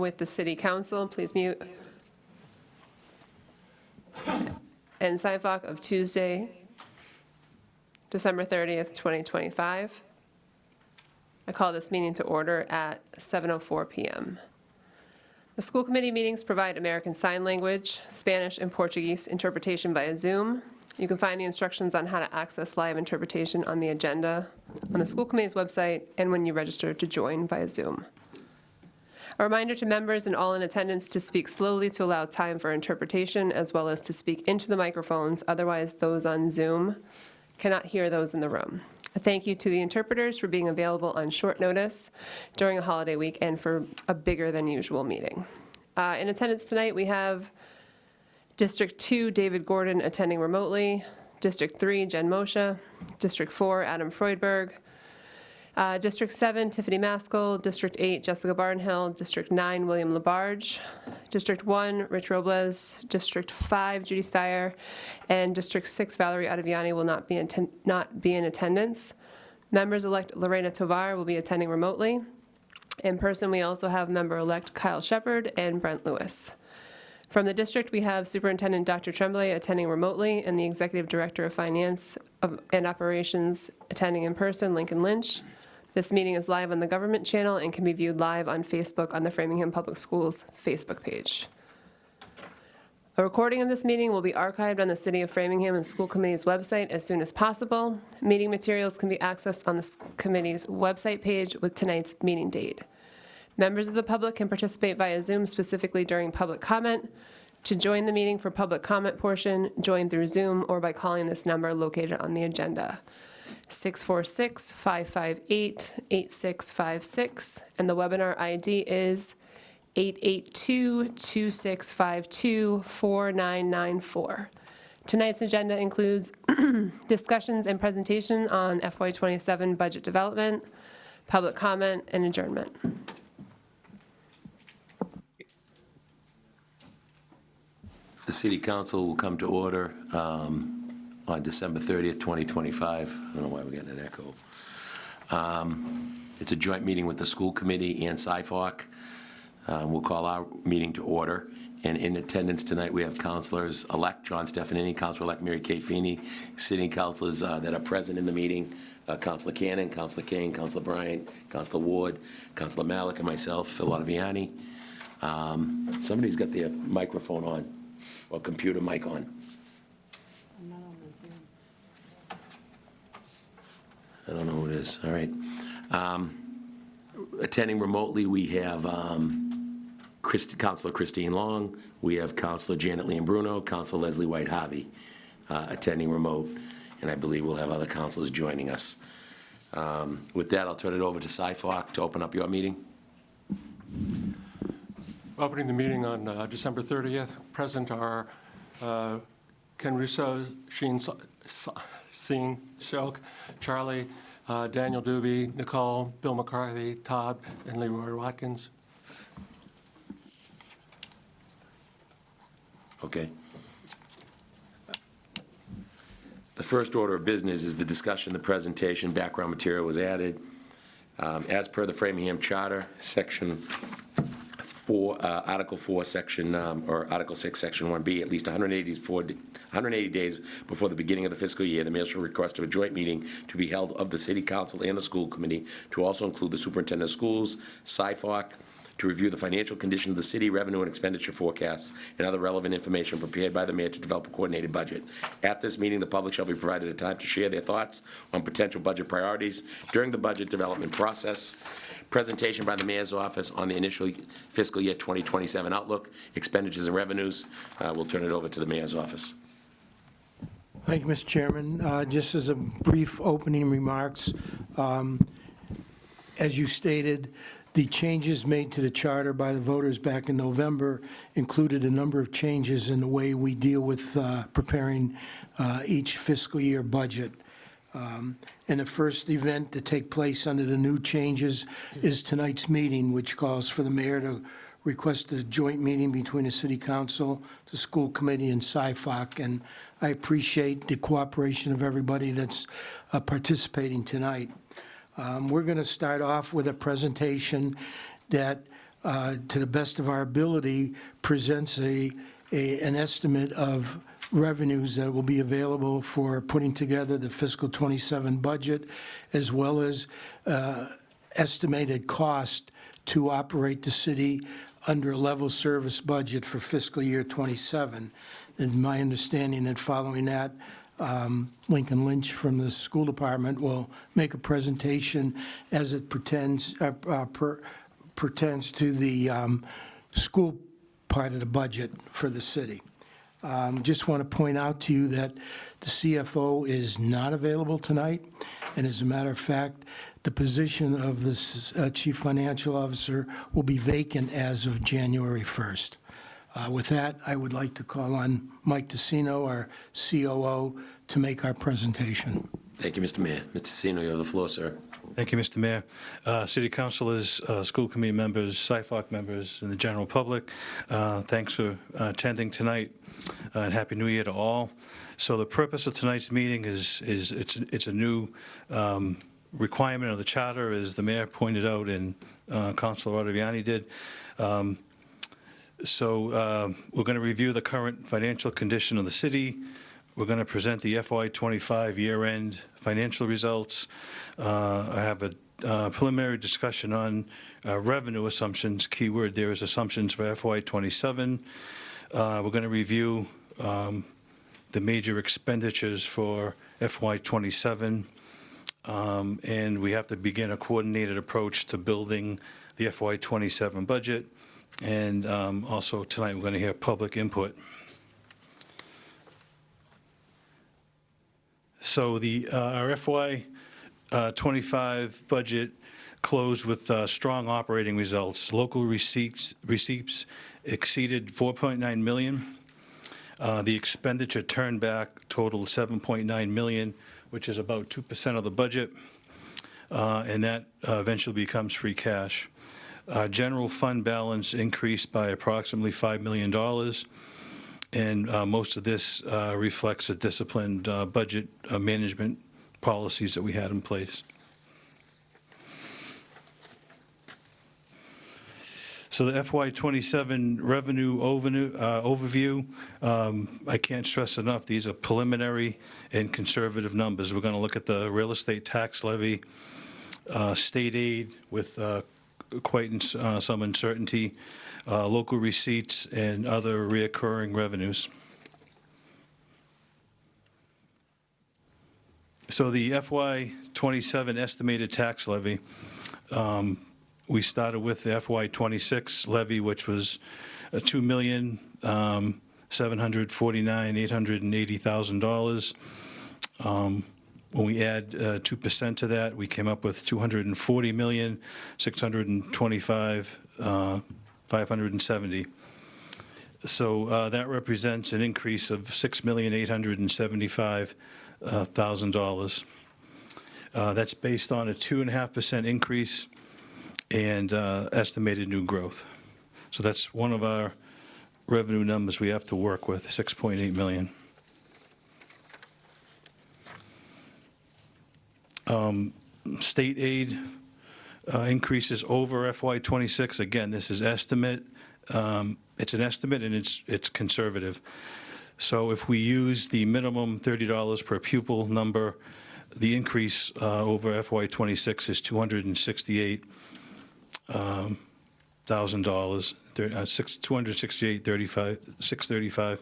with the City Council. Please mute. And sidewalk of Tuesday, December 30th, 2025. I call this meeting to order at 7:04 p.m. The school committee meetings provide American Sign Language, Spanish, and Portuguese interpretation via Zoom. You can find the instructions on how to access live interpretation on the agenda on the school committee's website and when you register to join via Zoom. A reminder to members and all in attendance to speak slowly to allow time for interpretation, as well as to speak into the microphones, otherwise those on Zoom cannot hear those in the room. A thank you to the interpreters for being available on short notice during a holiday week and for a bigger than usual meeting. In attendance tonight, we have District 2, David Gordon attending remotely, District 3, Jen Moshe, District 4, Adam Freudberg, District 7, Tiffany Maskell, District 8, Jessica Barnhill, District 9, William Labarge, District 1, Rich Robles, District 5, Judy Steyer, and District 6, Valerie Ottaviani will not be in attendance. Members-elect Lorena Tovar will be attending remotely. In person, we also have member-elect Kyle Shepard and Brent Lewis. From the district, we have Superintendent Dr. Tremblay attending remotely and the Executive Director of Finance and Operations attending in person, Lincoln Lynch. This meeting is live on the government channel and can be viewed live on Facebook on the Framingham Public Schools Facebook page. A recording of this meeting will be archived on the City of Framingham and School Committee's website as soon as possible. Meeting materials can be accessed on the committee's website page with tonight's meeting date. Members of the public can participate via Zoom specifically during public comment. To join the meeting for public comment portion, join through Zoom or by calling this number located on the agenda, 646-558-8656, and the webinar ID is 882-2652-4994. Tonight's agenda includes discussions and presentation on FY27 budget development, public comment, and adjournment. The City Council will come to order on December 30th, 2025. I don't know why we're getting an echo. It's a joint meeting with the school committee and SIFOC. We'll call our meeting to order. And in attendance tonight, we have Councilors-elect John Stefanini, Councilor-elect Mary Kate Feeney, sitting councilors that are present in the meeting, Councilor Cannon, Councilor Kane, Councilor Bryant, Councilor Ward, Councilor Malik, and myself, Phil Ottaviani. Somebody's got their microphone on. Or computer mic on. I'm not on the Zoom. I don't know who it is. All right. Attending remotely, we have Councilor Christine Long. We have Councilor Janet Lambrino, Councilor Leslie White Harvey attending remote. And I believe we'll have other councilors joining us. With that, I'll turn it over to SIFOC to open up your meeting. Opening the meeting on December 30th, present are Ken Russo, Sheen Silk, Charlie, Daniel Doobie, Nicole, Bill McCarthy, Todd, and Leroy Watkins. Okay. The first order of business is the discussion, the presentation, background material was added. As per the Framingham Charter, Section 4, Article 4, Section, or Article 6, Section 1B, at least 180 days before the beginning of the fiscal year, the mayor shall request a joint meeting to be held of the City Council and the School Committee to also include the Superintendent of Schools, SIFOC, to review the financial condition of the city, revenue and expenditure forecasts, and other relevant information prepared by the mayor to develop a coordinated budget. At this meeting, the public shall be provided a time to share their thoughts on potential budget priorities during the budget development process. Presentation by the mayor's office on the initial fiscal year 2027 outlook, expenditures and revenues. We'll turn it over to the mayor's office. Thank you, Mr. Chairman. Just as a brief opening remarks, as you stated, the changes made to the charter by the voters back in November included a number of changes in the way we deal with preparing each fiscal year budget. And the first event to take place under the new changes is tonight's meeting, which calls for the mayor to request a joint meeting between the City Council, the School Committee, and SIFOC. And I appreciate the cooperation of everybody that's participating tonight. We're going to start off with a presentation that to the best of our ability, presents an estimate of revenues that will be available for putting together the fiscal '27 budget, as well as estimated cost to operate the city under a level service budget for fiscal year '27. And my understanding that following that, Lincoln Lynch from the school department will make a presentation as it pertains to the school part of the budget for the city. Just want to point out to you that the CFO is not available tonight, and as a matter of fact, the position of the Chief Financial Officer will be vacant as of January 1st. With that, I would like to call on Mike Tessino, our COO, to make our presentation. Thank you, Mr. Mayor. Mr. Sino, you have the floor, sir. Thank you, Mr. Mayor. City councilors, school committee members, SIFOC members, and the general public, thanks for attending tonight, and Happy New Year to all. So the purpose of tonight's meeting is it's a new requirement of the charter, as the mayor pointed out and Councilor Ottaviani did. So we're going to review the current financial condition of the city. We're going to present the FY25 year-end financial results. I have a preliminary discussion on revenue assumptions. Keyword there is assumptions for FY27. We're going to review the major expenditures for FY27. And we have to begin a coordinated approach to building the FY27 budget. And also tonight, we're going to hear public input. So our FY25 budget closed with strong operating results. Local receipts exceeded $4.9 million. The expenditure turned back totaled $7.9 million, which is about 2% of the budget, and that eventually becomes free cash. General fund balance increased by approximately $5 million, and most of this reflects the disciplined budget management policies that we had in place. So the FY27 revenue overview, I can't stress enough, these are preliminary and conservative numbers. We're going to look at the real estate tax levy, state aid with quite some uncertainty, local receipts, and other reoccurring revenues. So the FY27 estimated tax levy, we started with the FY26 levy, which was $2,749,880,000. When we add 2% to that, we came up with $240,625,570. So that represents an increase of $6,875,000. That's based on a 2.5% increase and estimated new growth. So that's one of our revenue numbers we have to work with, $6.8 million. State aid increases over FY26. Again, this is estimate. It's an estimate, and it's conservative. So if we use the minimum $30 per pupil number, the increase over FY26 is $268,000, $268,635.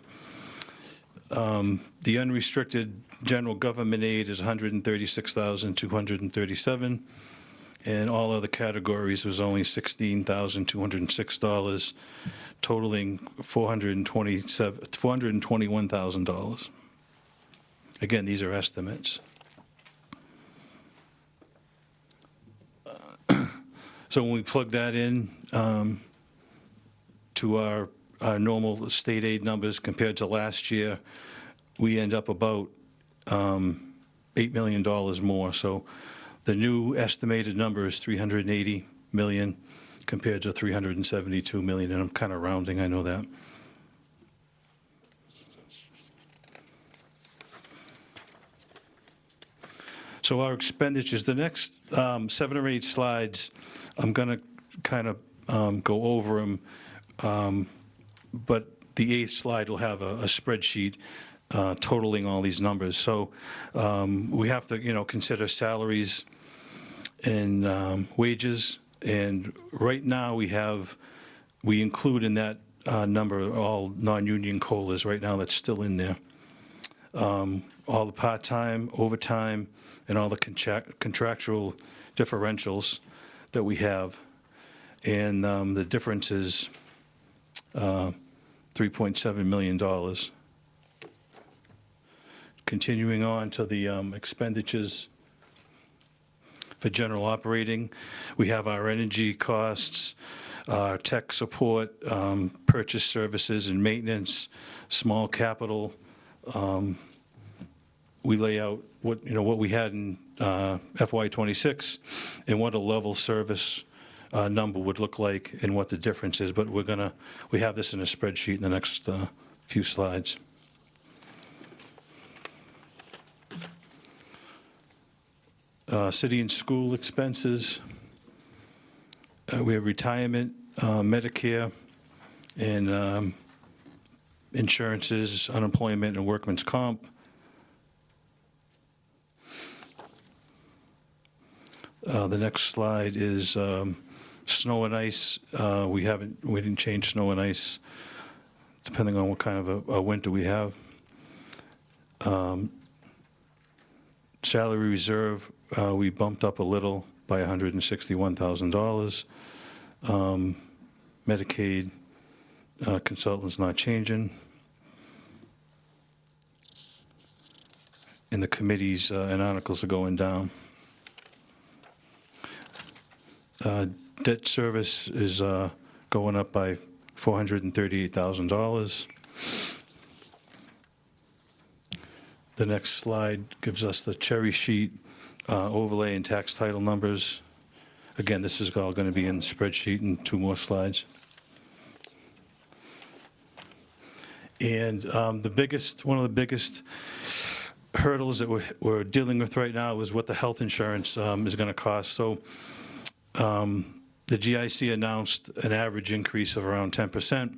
The unrestricted general government aid is $136,237, and all other categories was only $16,206, totaling $421,000. Again, these are estimates. So when we plug that in to our normal state aid numbers compared to last year, we end up about $8 million more. So the new estimated number is $380 million compared to $372 million, and I'm kind of rounding, I know that. So our expenditures, the next 7 or 8 slides, I'm going to kind of go over them, but the 8th slide will have a spreadsheet totaling all these numbers. So we have to, consider salaries and wages, and right now we include in that number all non-union COLAs right now that's still in there. All the part-time, overtime, and all the contractual differentials that we have. And the difference is $3.7 million. Continuing on to the expenditures for general operating, we have our energy costs, our tech support, purchase services and maintenance, small capital. We lay out what we had in FY26 and what a level service number would look like and what the difference is, but we have this in a spreadsheet in the next few slides. City and school expenses. We have retirement, Medicare, and insurances, unemployment, and workman's comp. The next slide is snow and ice. We didn't change snow and ice depending on what kind of a winter we have. Salary reserve, we bumped up a little by $161,000. Medicaid consultants not changing. And the committees and articles are going down. Debt service is going up by $438,000. The next slide gives us the cherry sheet overlay and tax title numbers. Again, this is all going to be in the spreadsheet in 2 more slides. And one of the biggest hurdles that we're dealing with right now is what the health insurance is going to cost. So the GIC announced an average increase of around 10%.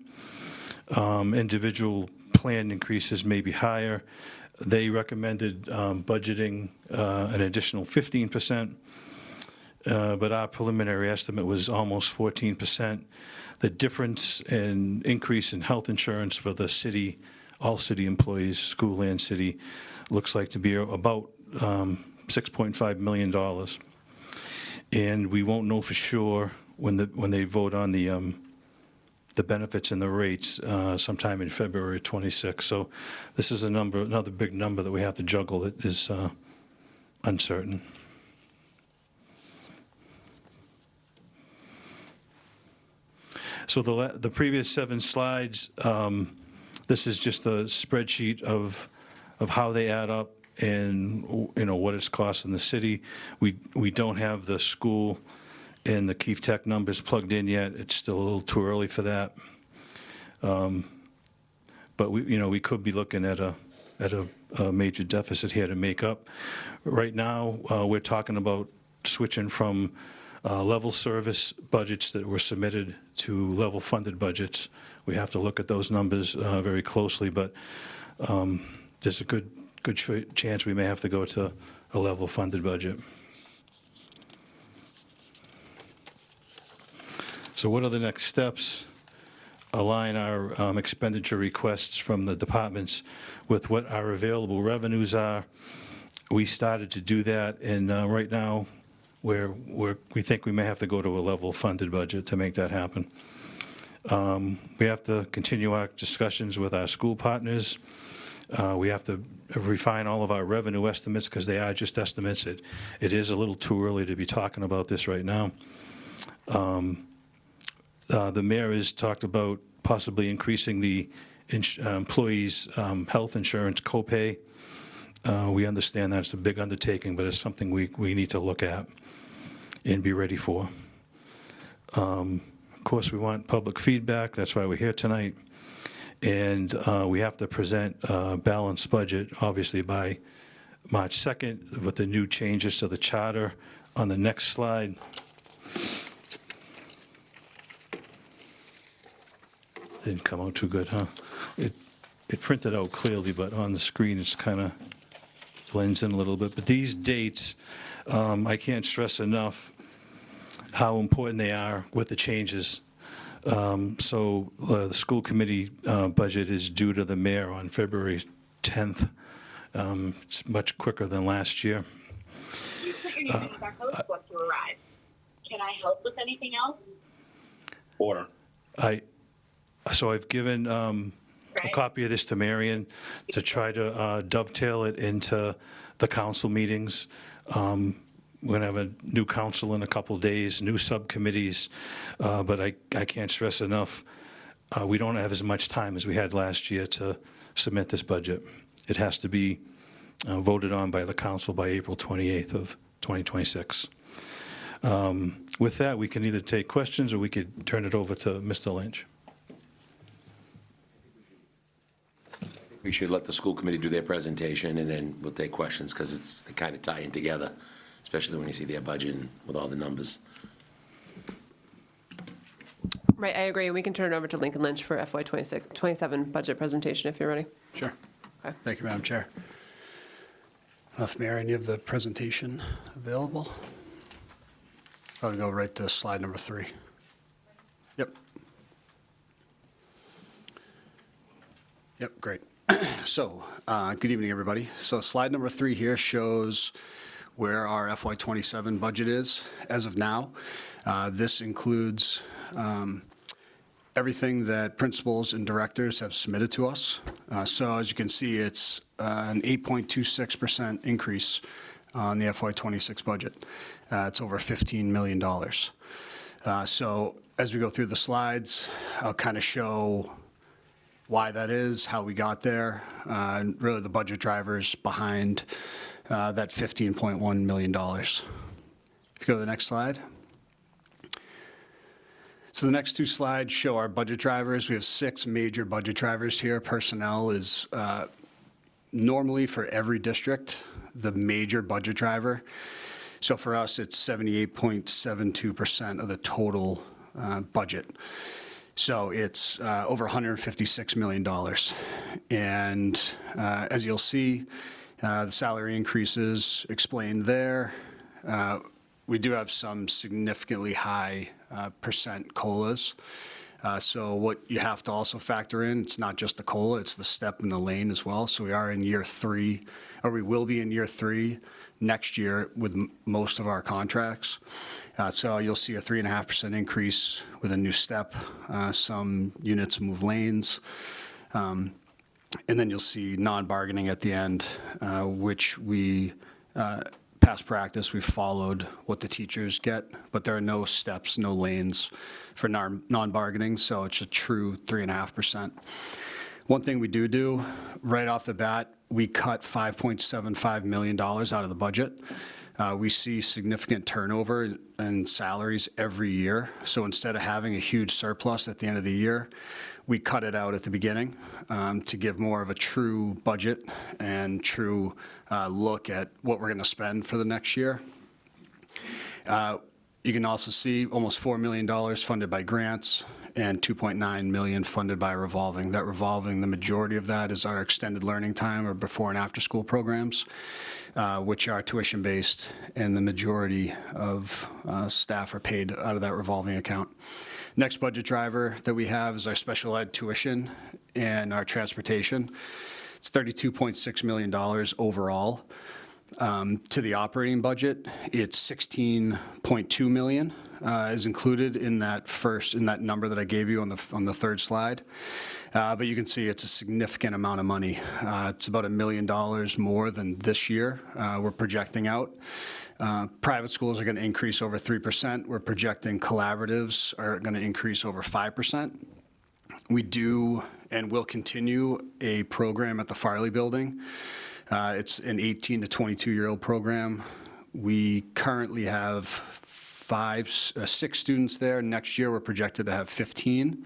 Individual plan increases may be higher. They recommended budgeting an additional 15%, but our preliminary estimate was almost 14%. The difference in increase in health insurance for the city, all city employees, school and city, looks like to be about $6.5 million. And we won't know for sure when they vote on the benefits and the rates sometime in February 26. So this is another big number that we have to juggle that is uncertain. So the previous 7 slides, this is just a spreadsheet of how they add up and what it's costing the city. We don't have the school and the Keefe Tech numbers plugged in yet. It's still a little too early for that. But we could be looking at a major deficit here to make up. Right now, we're talking about switching from level service budgets that were submitted to level funded budgets. We have to look at those numbers very closely, but there's a good chance we may have to go to a level funded budget. So what are the next steps? Align our expenditure requests from the departments with what our available revenues are. We started to do that, and right now we think we may have to go to a level funded budget to make that happen. We have to continue our discussions with our school partners. We have to refine all of our revenue estimates because they are just estimates. It is a little too early to be talking about this right now. The mayor has talked about possibly increasing the employees' health insurance copay. We understand that's a big undertaking, but it's something we need to look at and be ready for. Of course, we want public feedback. That's why we're here tonight. And we have to present a balanced budget, obviously, by March 2nd with the new changes to the charter on the next slide. Didn't come out too good, huh? It printed out clearly, but on the screen, it's kind of blends in a little bit. But these dates, I can't stress enough how important they are with the changes. So the school committee budget is due to the mayor on February 10th. It's much quicker than last year. You put your name in our host book to arrive. Can I help with anything else? Order. So I've given a copy of this to Marion to try to dovetail it into the council meetings. We're going to have a new council in a couple days, new subcommittees, but I can't stress enough, we don't have as much time as we had last year to submit this budget. It has to be voted on by the council by April 28th of 2026. With that, we can either take questions or we could turn it over to Mr. Lynch. We should let the school committee do their presentation, and then we'll take questions, because they kind of tie in together, especially when you see their budget and with all the numbers. Right, I agree. We can turn it over to Lincoln Lynch for FY 27 budget presentation if you're ready. Sure. Okay. Thank you, Madam Chair. If Marion, you have the presentation available? I'll go right to slide number 3. Yep. Yep, great. So, good evening, everybody. So slide number 3 here shows where our FY27 budget is as of now. This includes everything that principals and directors have submitted to us. So as you can see, it's an 8.26% increase on the FY26 budget. It's over $15 million. So as we go through the slides, I'll kind of show why that is, how we got there, and really the budget drivers behind that $15.1 million. If you go to the next slide. So the next 2 slides show our budget drivers. We have 6 major budget drivers here. Personnel is normally for every district the major budget driver. So for us, it's 78.72% of the total budget. So it's over $156 million. And as you'll see, the salary increases explained there. We do have some significantly high percent COLAs. So what you have to also factor in, it's not just the COLA, it's the step and the lane as well. So we are in year 3, or we will be in year 3 next year with most of our contracts. So you'll see a 3.5% increase with a new step. Some units move lanes. And then you'll see non-bargaining at the end, which we, past practice, we've followed what the teachers get, but there are no steps, no lanes for non-bargaining, so it's a true 3.5%. One thing we do right off the bat, we cut $5.75 million out of the budget. We see significant turnover in salaries every year. So instead of having a huge surplus at the end of the year, we cut it out at the beginning to give more of a true budget and true look at what we're going to spend for the next year. You can also see almost $4 million funded by grants and $2.9 million funded by revolving. That revolving, the majority of that is our extended learning time or before and after school programs, which are tuition-based, and the majority of staff are paid out of that revolving account. Next budget driver that we have is our special ed tuition and our transportation. It's $32.6 million overall. To the operating budget, it's $16.2 million is included in that number that I gave you on the third slide. But you can see it's a significant amount of money. It's about $1 million more than this year we're projecting out. Private schools are going to increase over 3%. We're projecting collaboratives are going to increase over 5%. We do and will continue a program at the Farley Building. It's an 18 to 22-year-old program. We currently have 6 students there. Next year, we're projected to have 15.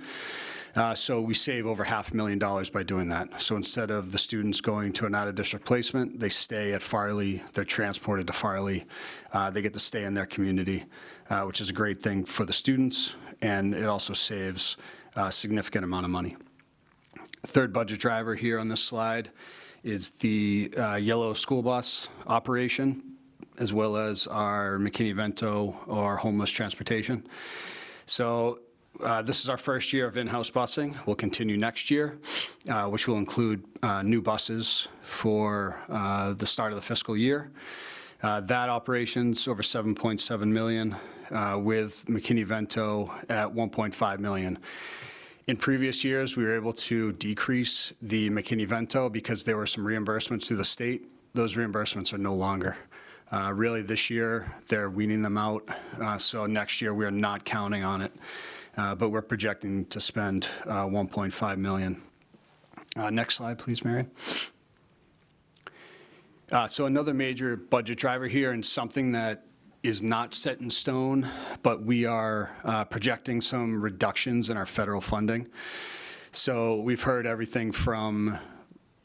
So we save over $500,000 by doing that. So instead of the students going to an out-of-district placement, they stay at Farley. They're transported to Farley. They get to stay in their community, which is a great thing for the students, and it also saves a significant amount of money. Third budget driver here on this slide is the yellow school bus operation, as well as our McKinney-Vento or homeless transportation. So this is our first year of in-house busing. We'll continue next year, which will include new buses for the start of the fiscal year. That operation's over $7.7 million, with McKinney-Vento at $1.5 million. In previous years, we were able to decrease the McKinney-Vento because there were some reimbursements through the state. Those reimbursements are no longer. Really, this year, they're weaning them out, so next year, we are not counting on it, but we're projecting to spend $1.5 million. Next slide, please, Mary. So another major budget driver here, and something that is not set in stone, but we are projecting some reductions in our federal funding. So we've heard everything from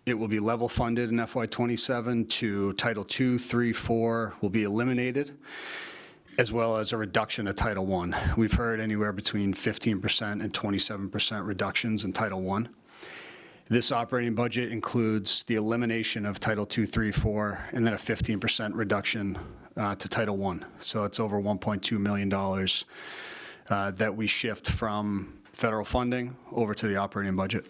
it will be level funded in FY27 to Title II, III, IV will be eliminated, as well as a reduction of Title I. We've heard anywhere between 15% and 27% reductions in Title I. This operating budget includes the elimination of Title II, III, IV, and then a 15% reduction to Title I. So it's over $1.2 million that we shift from federal funding over to the operating budget.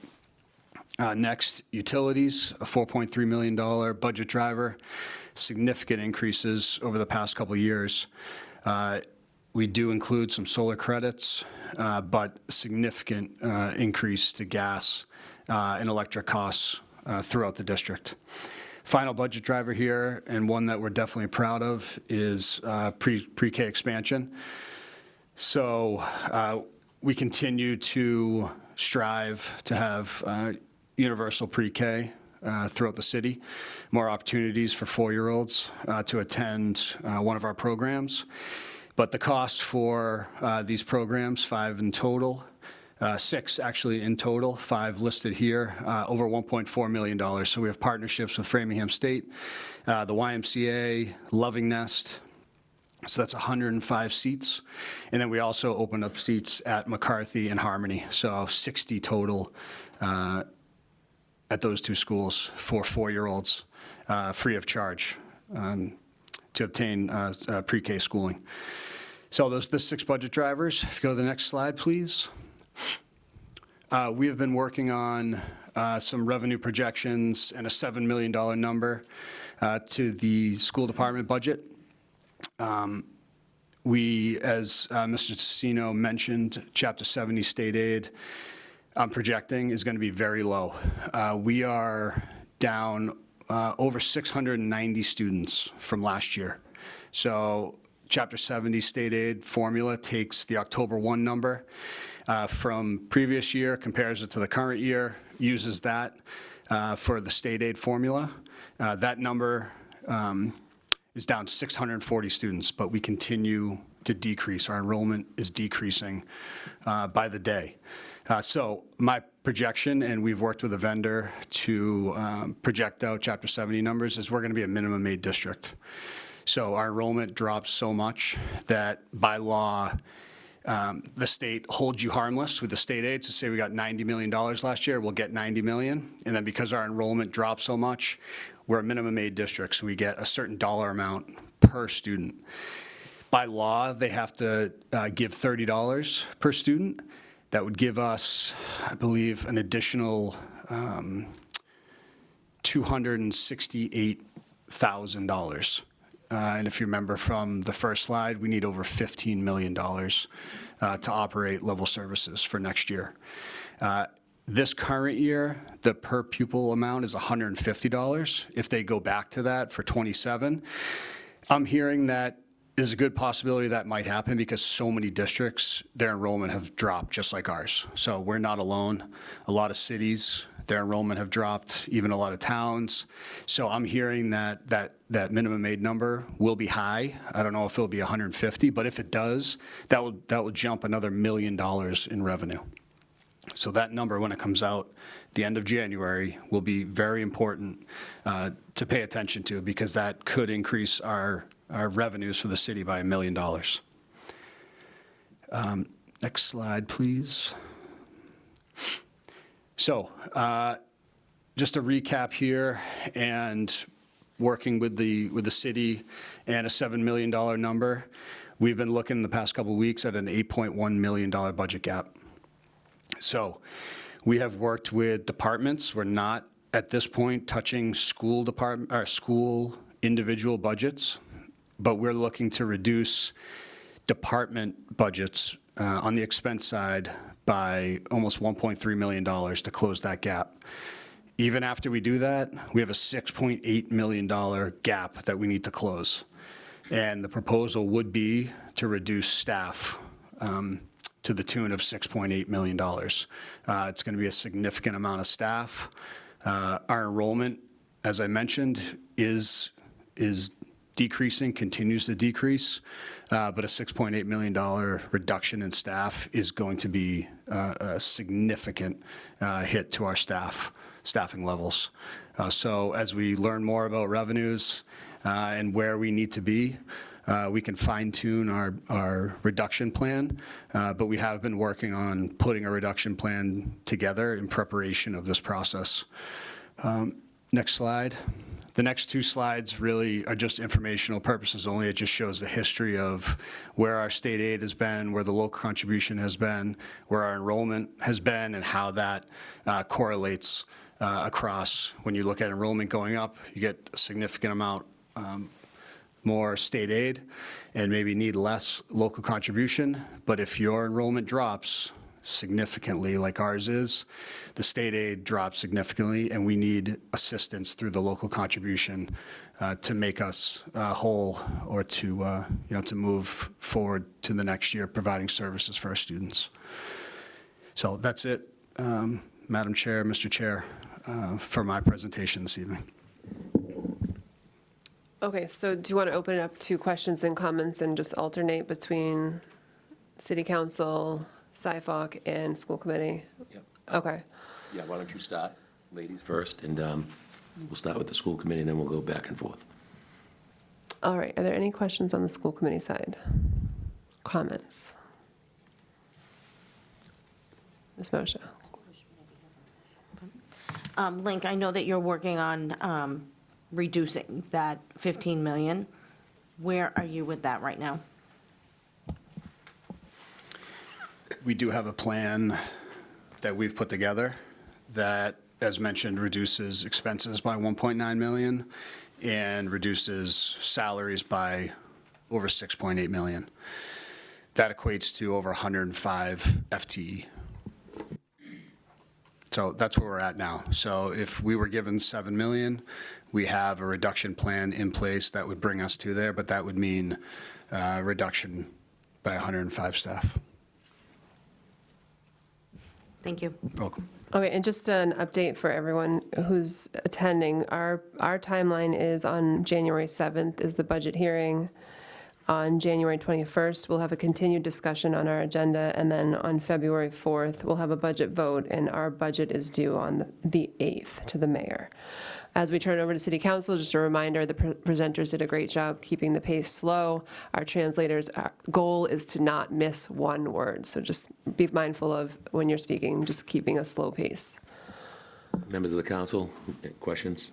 Next, utilities, a $4.3 million budget driver, significant increases over the past couple of years. We do include some solar credits, but significant increase to gas and electric costs throughout the district. Final budget driver here, and one that we're definitely proud of, is pre-K expansion. So we continue to strive to have universal pre-K throughout the city, more opportunities for 4-year-olds to attend one of our programs. But the cost for these programs, 5 in total, 6 actually in total, 5 listed here, over $1.4 million. So we have partnerships with Framingham State, the YMCA, Loving Nest. So that's 105 seats. And then we also opened up seats at McCarthy and Harmony. So 60 total at those 2 schools for 4-year-olds, free of charge to obtain pre-K schooling. So those the 6 budget drivers. If you go to the next slide, please. We have been working on some revenue projections and a $7 million number to the school department budget. We, as Mr. Cicino mentioned, Chapter 70 state aid, I'm projecting is going to be very low. We are down over 690 students from last year. So Chapter 70 state aid formula takes the October 1 number from previous year, compares it to the current year, uses that for the state aid formula. That number is down 640 students, but we continue to decrease. Our enrollment is decreasing by the day. So my projection, and we've worked with a vendor to project out Chapter 70 numbers, is we're going to be a minimum aid district. So our enrollment drops so much that by law, the state holds you harmless with the state aid. So say we got $90 million last year, we'll get $90 million. And then because our enrollment drops so much, we're a minimum aid district, so we get a certain dollar amount per student. By law, they have to give $30 per student. That would give us, I believe, an additional $268,000. And if you remember from the first slide, we need over $15 million to operate level services for next year. This current year, the per pupil amount is $150. If they go back to that for 27, I'm hearing that there's a good possibility that might happen because so many districts, their enrollment have dropped just like ours. So we're not alone. A lot of cities, their enrollment have dropped, even a lot of towns. So I'm hearing that minimum aid number will be high. I don't know if it'll be 150, but if it does, that will jump another $1 million in revenue. So that number, when it comes out at the end of January, will be very important to pay attention to, because that could increase our revenues for the city by $1 million. Next slide, please. So, just a recap here, and working with the city and a $7 million number, we've been looking the past couple of weeks at an $8.1 million budget gap. So we have worked with departments. We're not, at this point, touching school individual budgets, but we're looking to reduce department budgets on the expense side by almost $1.3 million to close that gap. Even after we do that, we have a $6.8 million gap that we need to close. And the proposal would be to reduce staff to the tune of $6.8 million. It's going to be a significant amount of staff. Our enrollment, as I mentioned, is decreasing, continues to decrease, but a $6.8 million reduction in staff is going to be a significant hit to our staffing levels. So as we learn more about revenues and where we need to be, we can fine-tune our reduction plan, but we have been working on putting a reduction plan together in preparation of this process. Next slide. The next two slides really are just informational purposes only. It just shows the history of where our state aid has been, where the local contribution has been, where our enrollment has been, and how that correlates across. When you look at enrollment going up, you get a significant amount more state aid and maybe need less local contribution. But if your enrollment drops significantly, like ours is, the state aid drops significantly, and we need assistance through the local contribution to make us whole, or to to move forward to the next year, providing services for our students. So that's it, Madam Chair, Mr. Chair, for my presentation this evening. Okay, so do you want to open it up to questions and comments and just alternate between City Council, SIFOC, and School Committee? Yep. Okay. Yeah, why don't you start, ladies first, and we'll start with the school committee, and then we'll go back and forth. All right, are there any questions on the School Committee side? Comments? Ms. Moshe? Link, I know that you're working on reducing that 15 million. Where are you with that right now? We do have a plan that we've put together that, as mentioned, reduces expenses by 1.9 million and reduces salaries by over 6.8 million. That equates to over 105 FTE. So that's where we're at now. So if we were given 7 million, we have a reduction plan in place that would bring us to there, but that would mean reduction by 105 staff. Thank you. Welcome. Okay, and just an update for everyone who's attending. Our timeline is on January 7th is the budget hearing. On January 21st, we'll have a continued discussion on our agenda, and then on February 4th, we'll have a budget vote, and our budget is due on the 8th to the mayor. As we turn it over to City Council, just a reminder, the presenters did a great job keeping the pace slow. Our translators' goal is to not miss one word, so just be mindful of, when you're speaking, just keeping a slow pace. Members of the council, questions?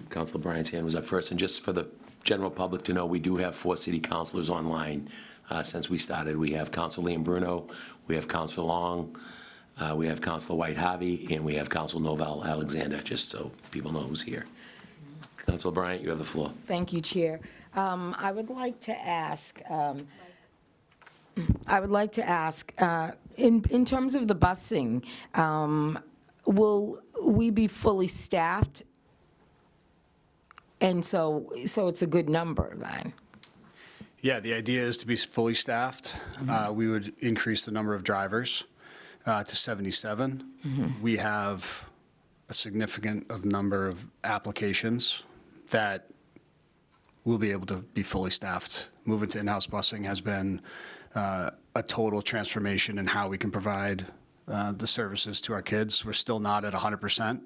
Councilor Bryant's hand was up first, and just for the general public to know, we do have 4 city councilors online since we started. We have Councilor Liam Bruno, we have Councilor Long, we have Councilor White Harvey, and we have Councilor Novell Alexander, just so people know who's here. Councilor Bryant, you have the floor. Thank you, Chair. I would like to ask, in terms of the busing, will we be fully staffed? And so it's a good number then? Yeah, the idea is to be fully staffed. We would increase the number of drivers to 77. We have a significant number of applications that will be able to be fully staffed. Moving to in-house busing has been a total transformation in how we can provide the services to our kids. We're still not at 100%,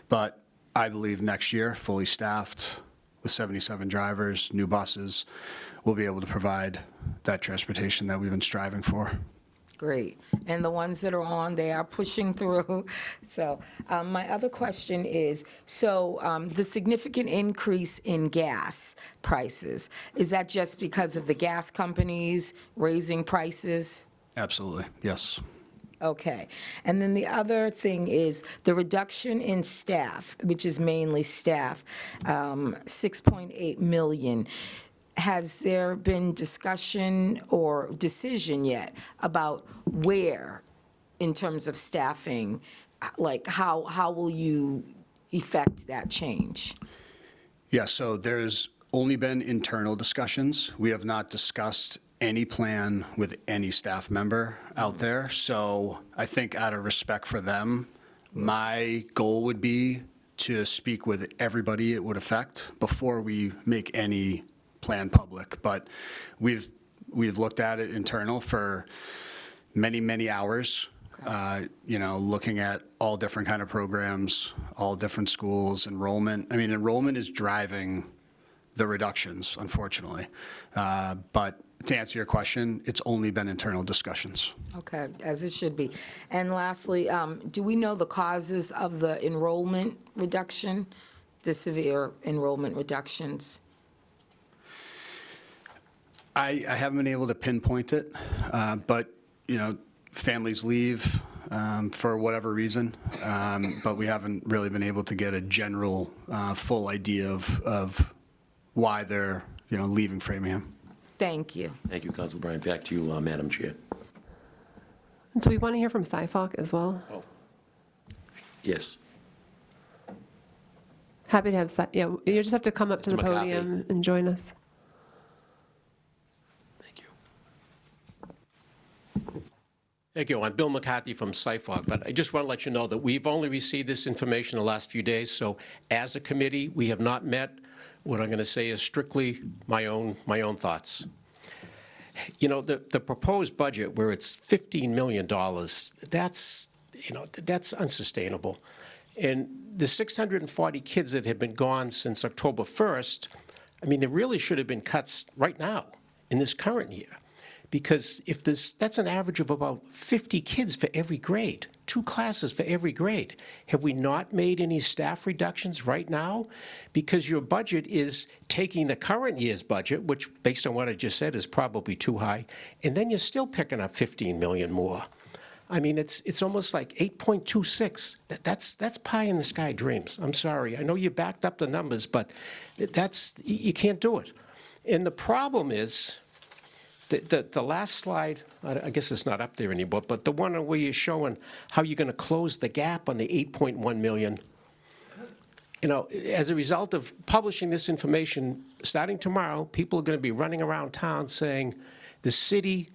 but I believe next year, fully staffed with 77 drivers, new buses, we'll be able to provide that transportation that we've been striving for. great. And the ones that are on, they are pushing through. So my other question is, so the significant increase in gas prices, is that just because of the gas companies raising prices? Absolutely, yes. Okay. And then the other thing is the reduction in staff, which is mainly staff, 6.8 million. Has there been discussion or decision yet about where, in terms of staffing, like how will you effect that change? Yeah, so there's only been internal discussions. We have not discussed any plan with any staff member out there. So I think out of respect for them, my goal would be to speak with everybody it would affect before we make any plan public. But we've looked at it internal for many hours, looking at all different kind of programs, all different schools, enrollment. I mean, enrollment is driving the reductions, unfortunately. But to answer your question, it's only been internal discussions. Okay, as it should be. And lastly, do we know the causes of the enrollment reduction, the severe enrollment reductions? I haven't been able to pinpoint it, but, families leave for whatever reason, but we haven't really been able to get a general, full idea of why they're, leaving Framingham. Thank you. Thank you, Councilor Bryant. Back to you, Madam Chair. Do we want to hear from SciFoc as well? Yes. Happy to have, you just have to come up to Mr. the McCarthy. podium and join us. Thank you. Thank you. I'm Bill McCarthy from SciFoc, but I just want to let you know that we've only received this information the last few days, so as a committee, we have not met. What I'm going to say is strictly my own thoughts. The proposed budget, where it's $15 million, that's unsustainable. And the 640 kids that have been gone since October 1st, I mean, there really should have been cuts right now in this current year. Because that's an average of about 50 kids for every grade, 2 classes for every grade. Have we not made any staff reductions right now? Because your budget is taking the current year's budget, which, based on what I just said, is probably too high, and then you're still picking up 15 million more. I mean, it's almost like 8.26. That's pie in the sky dreams. I'm sorry. I know you backed up the numbers, but you can't do it. And the problem is, the last slide, I guess it's not up there anymore, but the one where you're showing how you're going to close the gap on the 8.1 million. As a result of publishing this information, starting tomorrow, people are going to be running around town saying the city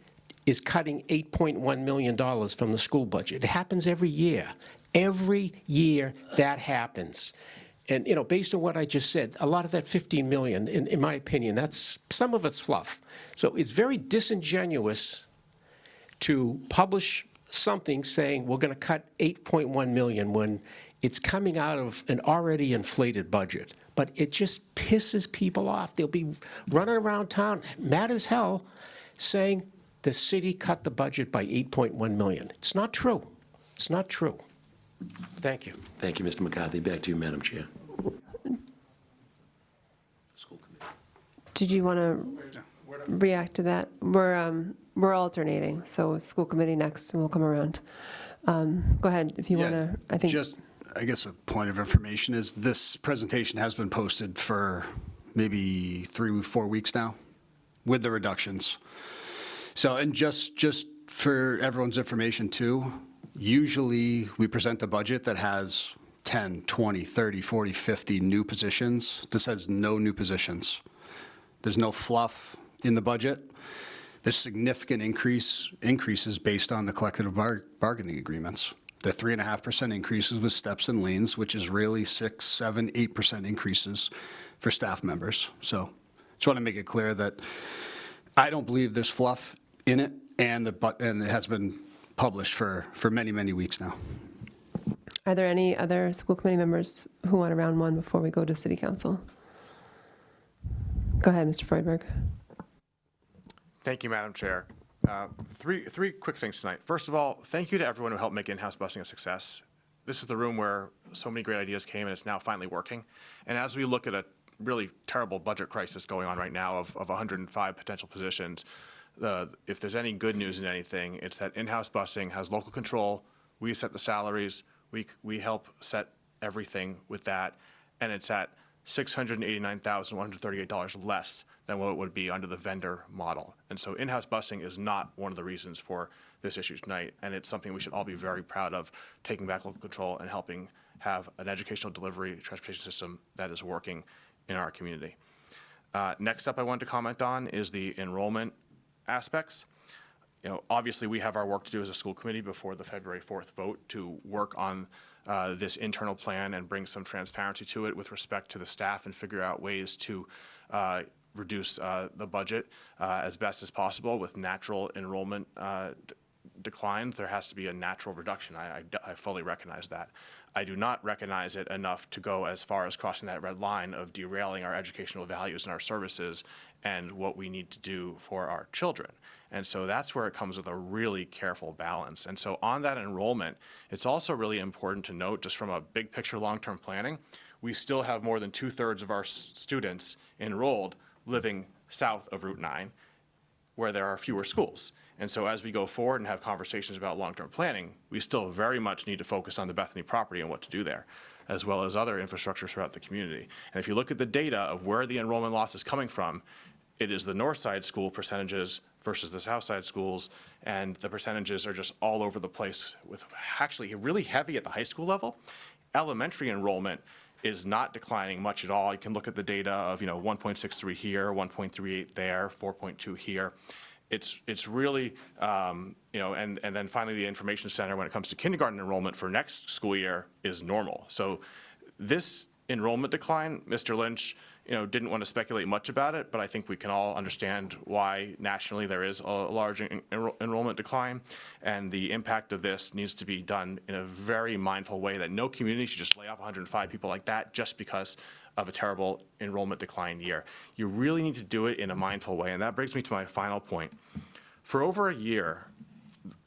is cutting $8.1 million from the school budget. It happens every year. Every year that happens. And, based on what I just said, a lot of that 15 million, in my opinion, some of it's fluff. So it's very disingenuous to publish something saying we're going to cut 8.1 million when it's coming out of an already inflated budget. But it just pisses people off. They'll be running around town, mad as hell, saying the city cut the budget by 8.1 million. It's not true. It's not true. Thank you. Thank you, Mr. McCarthy. Back to you, Madam Chair. School committee. Did you want to react to that? We're alternating, so school committee next, and we'll come around. Go ahead, if you want to, I think. Just, I guess a point of information is this presentation has been posted for maybe 3 or 4 weeks now with the reductions. So, and just for everyone's information too, usually we present a budget that has 10, 20, 30, 40, 50 new positions. This has no new positions. There's no fluff in the budget. There's significant increases based on the collective bargaining agreements. The 3.5% increases with steps and lanes, which is really 6, 7, 8% increases for staff members. So just want to make it clear that I don't believe there's fluff in it, and it has been published for many weeks now. Are there any other school committee members who want a round one before we go to city council? Go ahead, Mr. Freudberg. Thank you, Madam Chair. Three quick things tonight. First of all, thank you to everyone who helped make in-house busing a success. This is the room where so many great ideas came, and it's now finally working. And as we look at a really terrible budget crisis going on right now of 105 potential positions, if there's any good news in anything, it's that in-house busing has local control. We set the salaries. We help set everything with that, and it's at $689,138 less than what it would be under the vendor model. And so in-house busing is not one of the reasons for this issue tonight, and it's something we should all be very proud of, taking back local control and helping have an educational delivery transportation system that is working in our community. Next up I wanted to comment on is the enrollment aspects. Obviously we have our work to do as a school committee before the February 4th vote to work on this internal plan and bring some transparency to it with respect to the staff and figure out ways to reduce the budget as best as possible with natural enrollment declines. There has to be a natural reduction. I fully recognize that. I do not recognize it enough to go as far as crossing that red line of derailing our educational values and our services and what we need to do for our children. And so that's where it comes with a really careful balance. And so on that enrollment, it's also really important to note, just from a big picture long-term planning, we still have more than 2/3 of our students enrolled living south of Route 9, where there are fewer schools. And so as we go forward and have conversations about long-term planning, we still very much need to focus on the Bethany property and what to do there, as well as other infrastructure throughout the community. And if you look at the data of where the enrollment loss is coming from, it is the north side school percentages versus the south side schools, and the percentages are just all over the place, with actually really heavy at the high school level. Elementary enrollment is not declining much at all. You can look at the data of 1.63 here, 1.38 there, 4.2 here. It's really, and then finally the information center, when it comes to kindergarten enrollment for next school year, is normal. So this enrollment decline, Mr. Lynch, didn't want to speculate much about it, but I think we can all understand why nationally there is a large enrollment decline, and the impact of this needs to be done in a very mindful way, that no community should just lay off 105 people like that just because of a terrible enrollment decline year. You really need to do it in a mindful way, and that brings me to my final point. For over a year,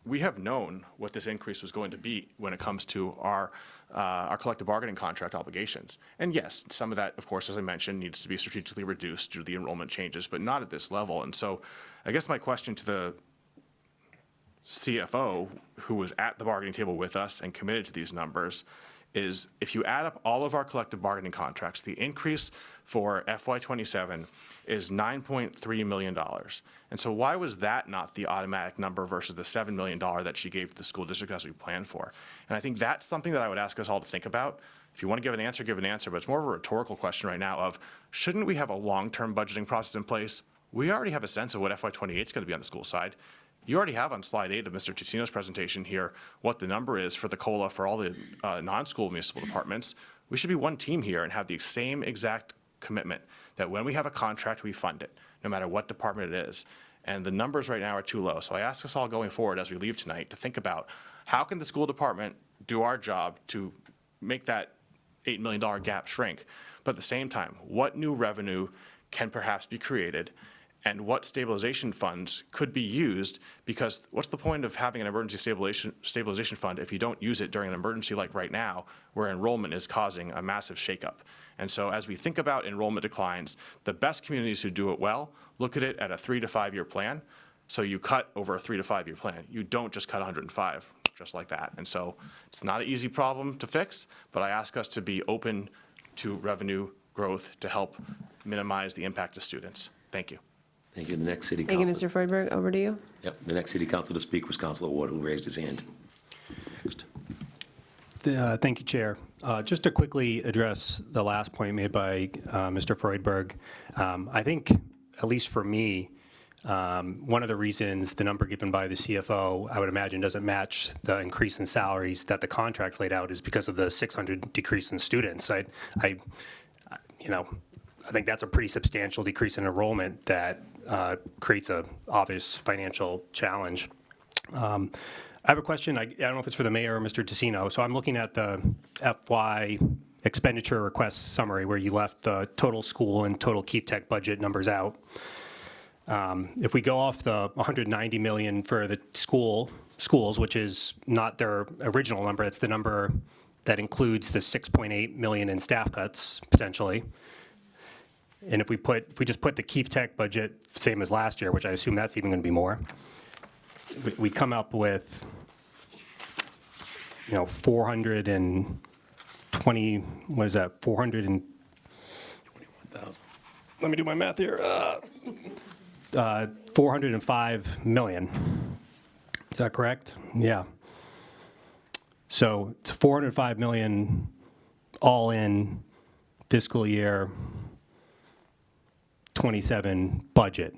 we have known what this increase was going to be when it comes to our collective bargaining contract obligations. And yes, some of that, of course, as I mentioned, needs to be strategically reduced due to the enrollment changes, but not at this level. And so I guess my question to the CFO, who was at the bargaining table with us and committed to these numbers, is if you add up all of our collective bargaining contracts, the increase for FY27 is $9.3 million. And so why was that not the automatic number versus the $7 million that she gave to the school district as we planned for? And I think that's something that I would ask us all to think about. If you want to give an answer, give an answer, but it's more of a rhetorical question right now of, shouldn't we have a long-term budgeting process in place? We already have a sense of what FY28 is going to be on the school side. You already have on slide 8 of Mr. Ticino's presentation here what the number is for the COLA for all the non-school municipal departments. We should be one team here and have the same exact commitment that when we have a contract, we fund it, no matter what department it is. And the numbers right now are too low. So I ask us all going forward as we leave tonight to think about, how can the school department do our job to make that $8 million gap shrink? But at the same time, what new revenue can perhaps be created, and what stabilization funds could be used? Because what's the point of having an emergency stabilization fund if you don't use it during an emergency like right now, where enrollment is causing a massive shakeup? And so as we think about enrollment declines, the best communities who do it well look at it at a 3 to 5 year plan. So you cut over a 3 to 5 year plan. You don't just cut 105 just like that. And so it's not an easy problem to fix, but I ask us to be open to revenue growth to help minimize the impact to students. Thank you. Thank you. The next city Thank you, council. Mr. Freudberg. Over to you. Yep, the next city council to speak was Councilor Ward, who raised his hand. Next. Thank you, Chair. Just to quickly address the last point made by Mr. Freudberg, I think, at least for me, one of the reasons the number given by the CFO, I would imagine, doesn't match the increase in salaries that the contracts laid out is because of the 600 decrease in students. I think that's a pretty substantial decrease in enrollment that creates a obvious financial challenge. I have a question. I don't know if it's for the mayor or Mr. Ticino. So I'm looking at the FY expenditure request summary where you left the total school and total Keep Tech budget numbers out. If we go off the 190 million for the schools, which is not their original number, it's the number that includes the 6.8 million in staff cuts, potentially. And if we just put the Keefe Tech budget same as last year, which I assume that's even going to be more, we come up with, 420, what is that, 400 and, 21,000. let me do my math here, 405 million. Is that correct? Yeah. So it's 405 million all in fiscal year 27 budget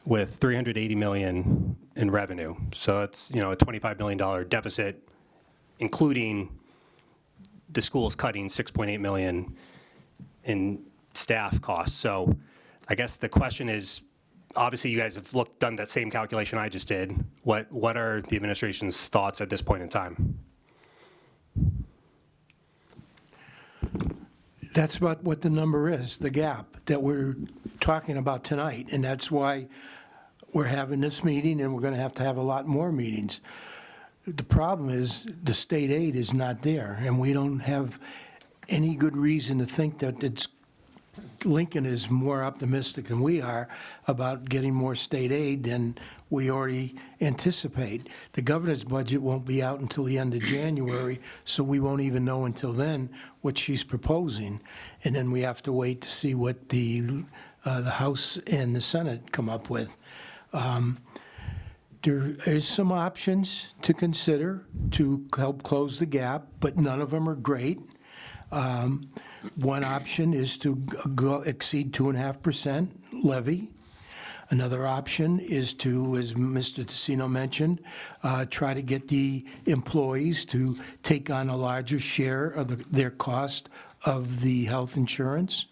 with 380 million in revenue. So it's, a $25 million deficit, including the schools cutting 6.8 million in staff costs. So I guess the question is, obviously you guys have done that same calculation I just did. What are the administration's thoughts at this point in time? That's about what the number is, the gap that we're talking about tonight, and that's why we're having this meeting, and we're going to have a lot more meetings. The problem is the state aid is not there, and we don't have any good reason to think that Lincoln is more optimistic than we are about getting more state aid than we already anticipate. The governor's budget won't be out until the end of January, so we won't even know until then what she's proposing. And then we have to wait to see what the House and the Senate come up with. There is some options to consider to help close the gap, but none of them are great. One option is to exceed 2.5% levy. Another option is to, as Mr. Tassino mentioned, try to get the employees to take on a larger share of their cost of the health insurance.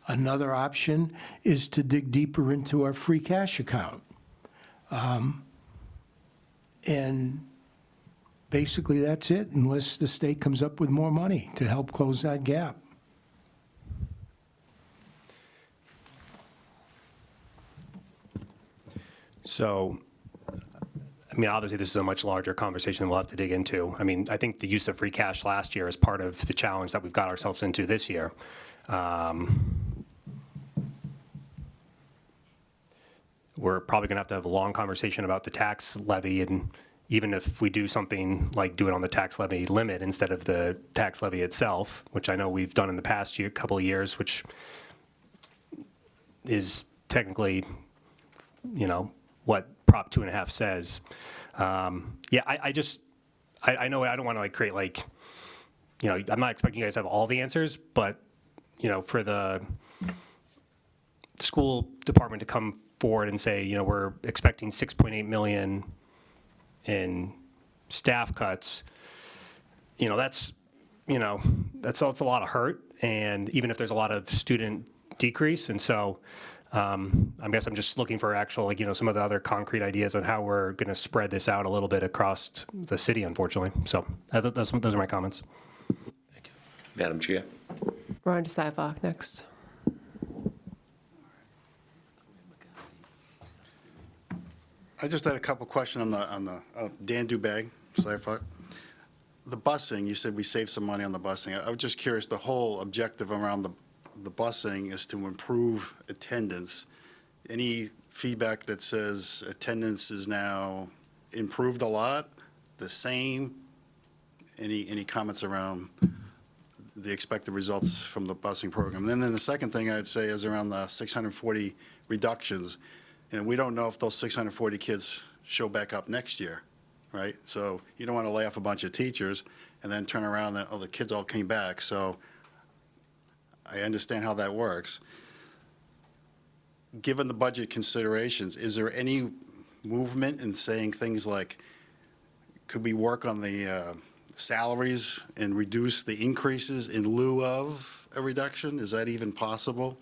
Another option is to dig deeper into our free cash account. And basically, that's it, unless the state comes up with more money to help close that gap. So, obviously, this is a much larger conversation that we'll have to dig into. I think the use of free cash last year is part of the challenge that we've got ourselves into this year. We're probably going to have a long conversation about the tax levy, and even if we do something like do it on the tax levy limit instead of the tax levy itself, which I know we've done in the past couple of years, which is technically, what Prop 2.5 says. I know I don't want to create I'm not expecting you guys to have all the answers, but, for the school department to come forward and say, we're expecting 6.8 million in staff cuts, that's a lot of hurt, and even if there's a lot of student decrease, and so I guess I'm just looking for actual, some of the other concrete ideas on how we're going to spread this out a little bit across the city, unfortunately. So those are my comments. Thank you. Madam Chair. Ron DeSivock next. I just had a couple questions on the Dan Dubag, Sci-Fi. The busing, you said we saved some money on the busing. I was just curious, the whole objective around the busing is to improve attendance. Any feedback that says attendance is now improved a lot, the same? Any comments around the expected results from the busing program? And then the second thing I'd say is around the 640 reductions. And we don't know if those 640 kids show back up next year, right? So you don't want to lay off a bunch of teachers and then turn around and, the kids all came back. So I understand how that works. Given the budget considerations, is there any movement in saying things like, could we work on the salaries and reduce the increases in lieu of a reduction? Is that even possible?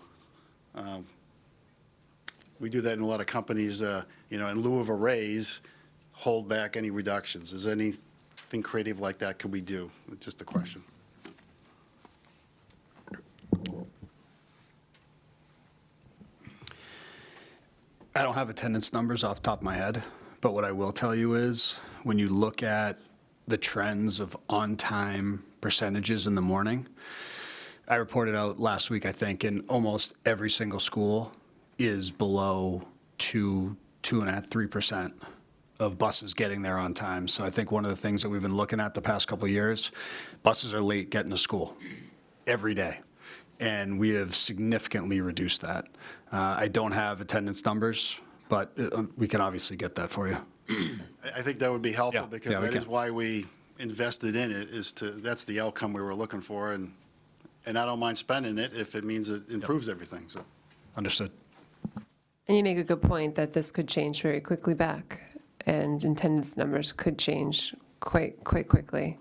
We do that in a lot of companies, in lieu of a raise, hold back any reductions. Is anything creative like that could we do? It's just a question. I don't have attendance numbers off the top of my head, but what I will tell you is, when you look at the trends of on-time percentages in the morning, I reported out last week, I think, in almost every single school is below 2.5%, 3% of buses getting there on time. So I think one of the things that we've been looking at the past couple of years, buses are late getting to school every day. And we have significantly reduced that. I don't have attendance numbers, but we can obviously get that for you. I think that would be helpful, Yeah, because yeah, we that is can. why we invested in it, that's the outcome we were looking for, and I don't mind spending it if it means it improves everything, so. Understood. And you make a good point that this could change very quickly back, and attendance numbers could change quite quickly.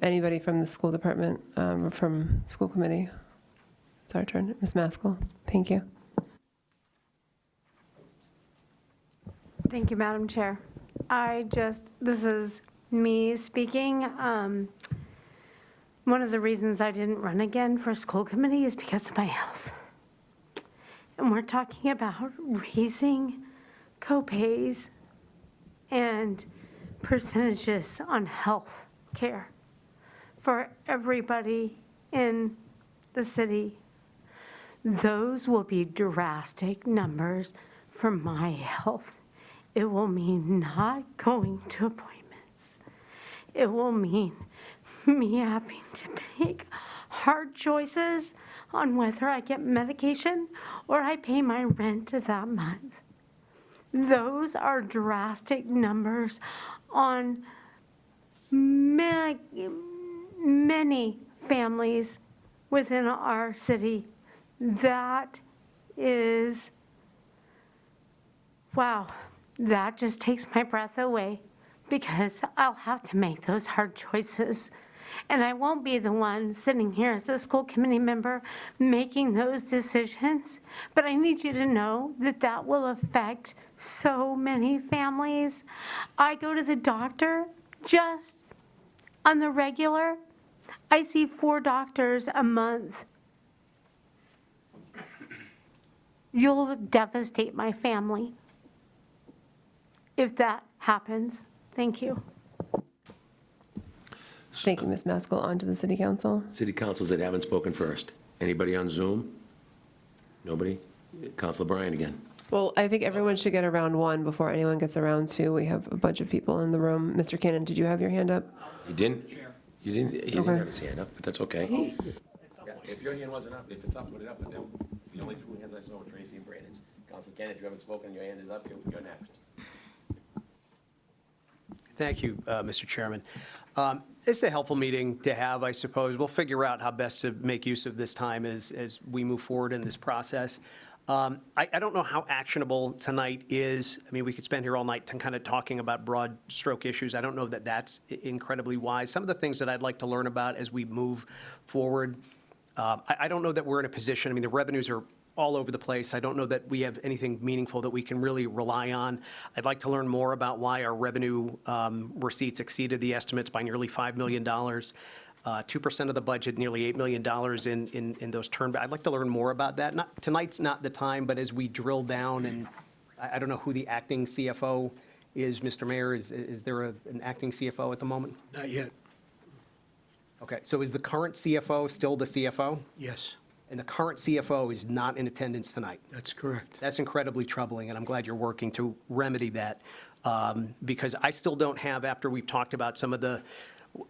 Anybody from the school department, or from school committee? It's our turn. Ms. Maskell, thank you. Thank you, Madam Chair. This is me speaking. One of the reasons I didn't run again for school committee is because of my health. And we're talking about raising co-pays and percentages on health care for everybody in the city. Those will be drastic numbers for my health. It will mean not going to appointments. It will mean me having to make hard choices on whether I get medication or I pay my rent that month. Those are drastic numbers on many families within our city. That is, wow, that just takes my breath away, because I'll have to make those hard choices. And I won't be the one sitting here as a school committee member making those decisions. But I need you to know that that will affect so many families. I go to the doctor just on the regular. I see 4 doctors a month. You'll devastate my family if that happens. Thank you. Thank you, Ms. Maskell. On to the city council. City councils that haven't spoken first. Anybody on Zoom? Nobody? Councilor Bryan again. Well, I think everyone should get around 1 before anyone gets around 2. We have a bunch of people in the room. Mr. Cannon, did you have your hand up? You didn't? He didn't Okay. have his hand up, but that's okay. Yeah, if your hand wasn't up, if it's up, put it up. But the only 2 hands I saw were Tracy and Brandon's. Councilor Cannon, if you haven't spoken, your hand is up. You're next. Thank you, Mr. Chairman. It's a helpful meeting to have, I suppose. We'll figure out how best to make use of this time as we move forward in this process. I don't know how actionable tonight is. I mean, we could spend here all night kind of talking about broad stroke issues. I don't know that that's incredibly wise. Some of the things that I'd like to learn about as we move forward, I don't know that we're in a position, I mean, the revenues are all over the place. I don't know that we have anything meaningful that we can really rely on. I'd like to learn more about why our revenue receipts exceeded the estimates by nearly $5 million. 2% of the budget, nearly $8 million in those turnbacks. I'd like to learn more about that. Tonight's not the time, but as we drill down, and I don't know who the acting CFO is, Mr. Mayor, is there an acting CFO at the moment? Not yet. Okay, so is the current CFO still the CFO? Yes, And the current CFO is not in attendance tonight? that's correct. That's incredibly troubling, and I'm glad you're working to remedy that, because I still don't have, after we've talked about some of the,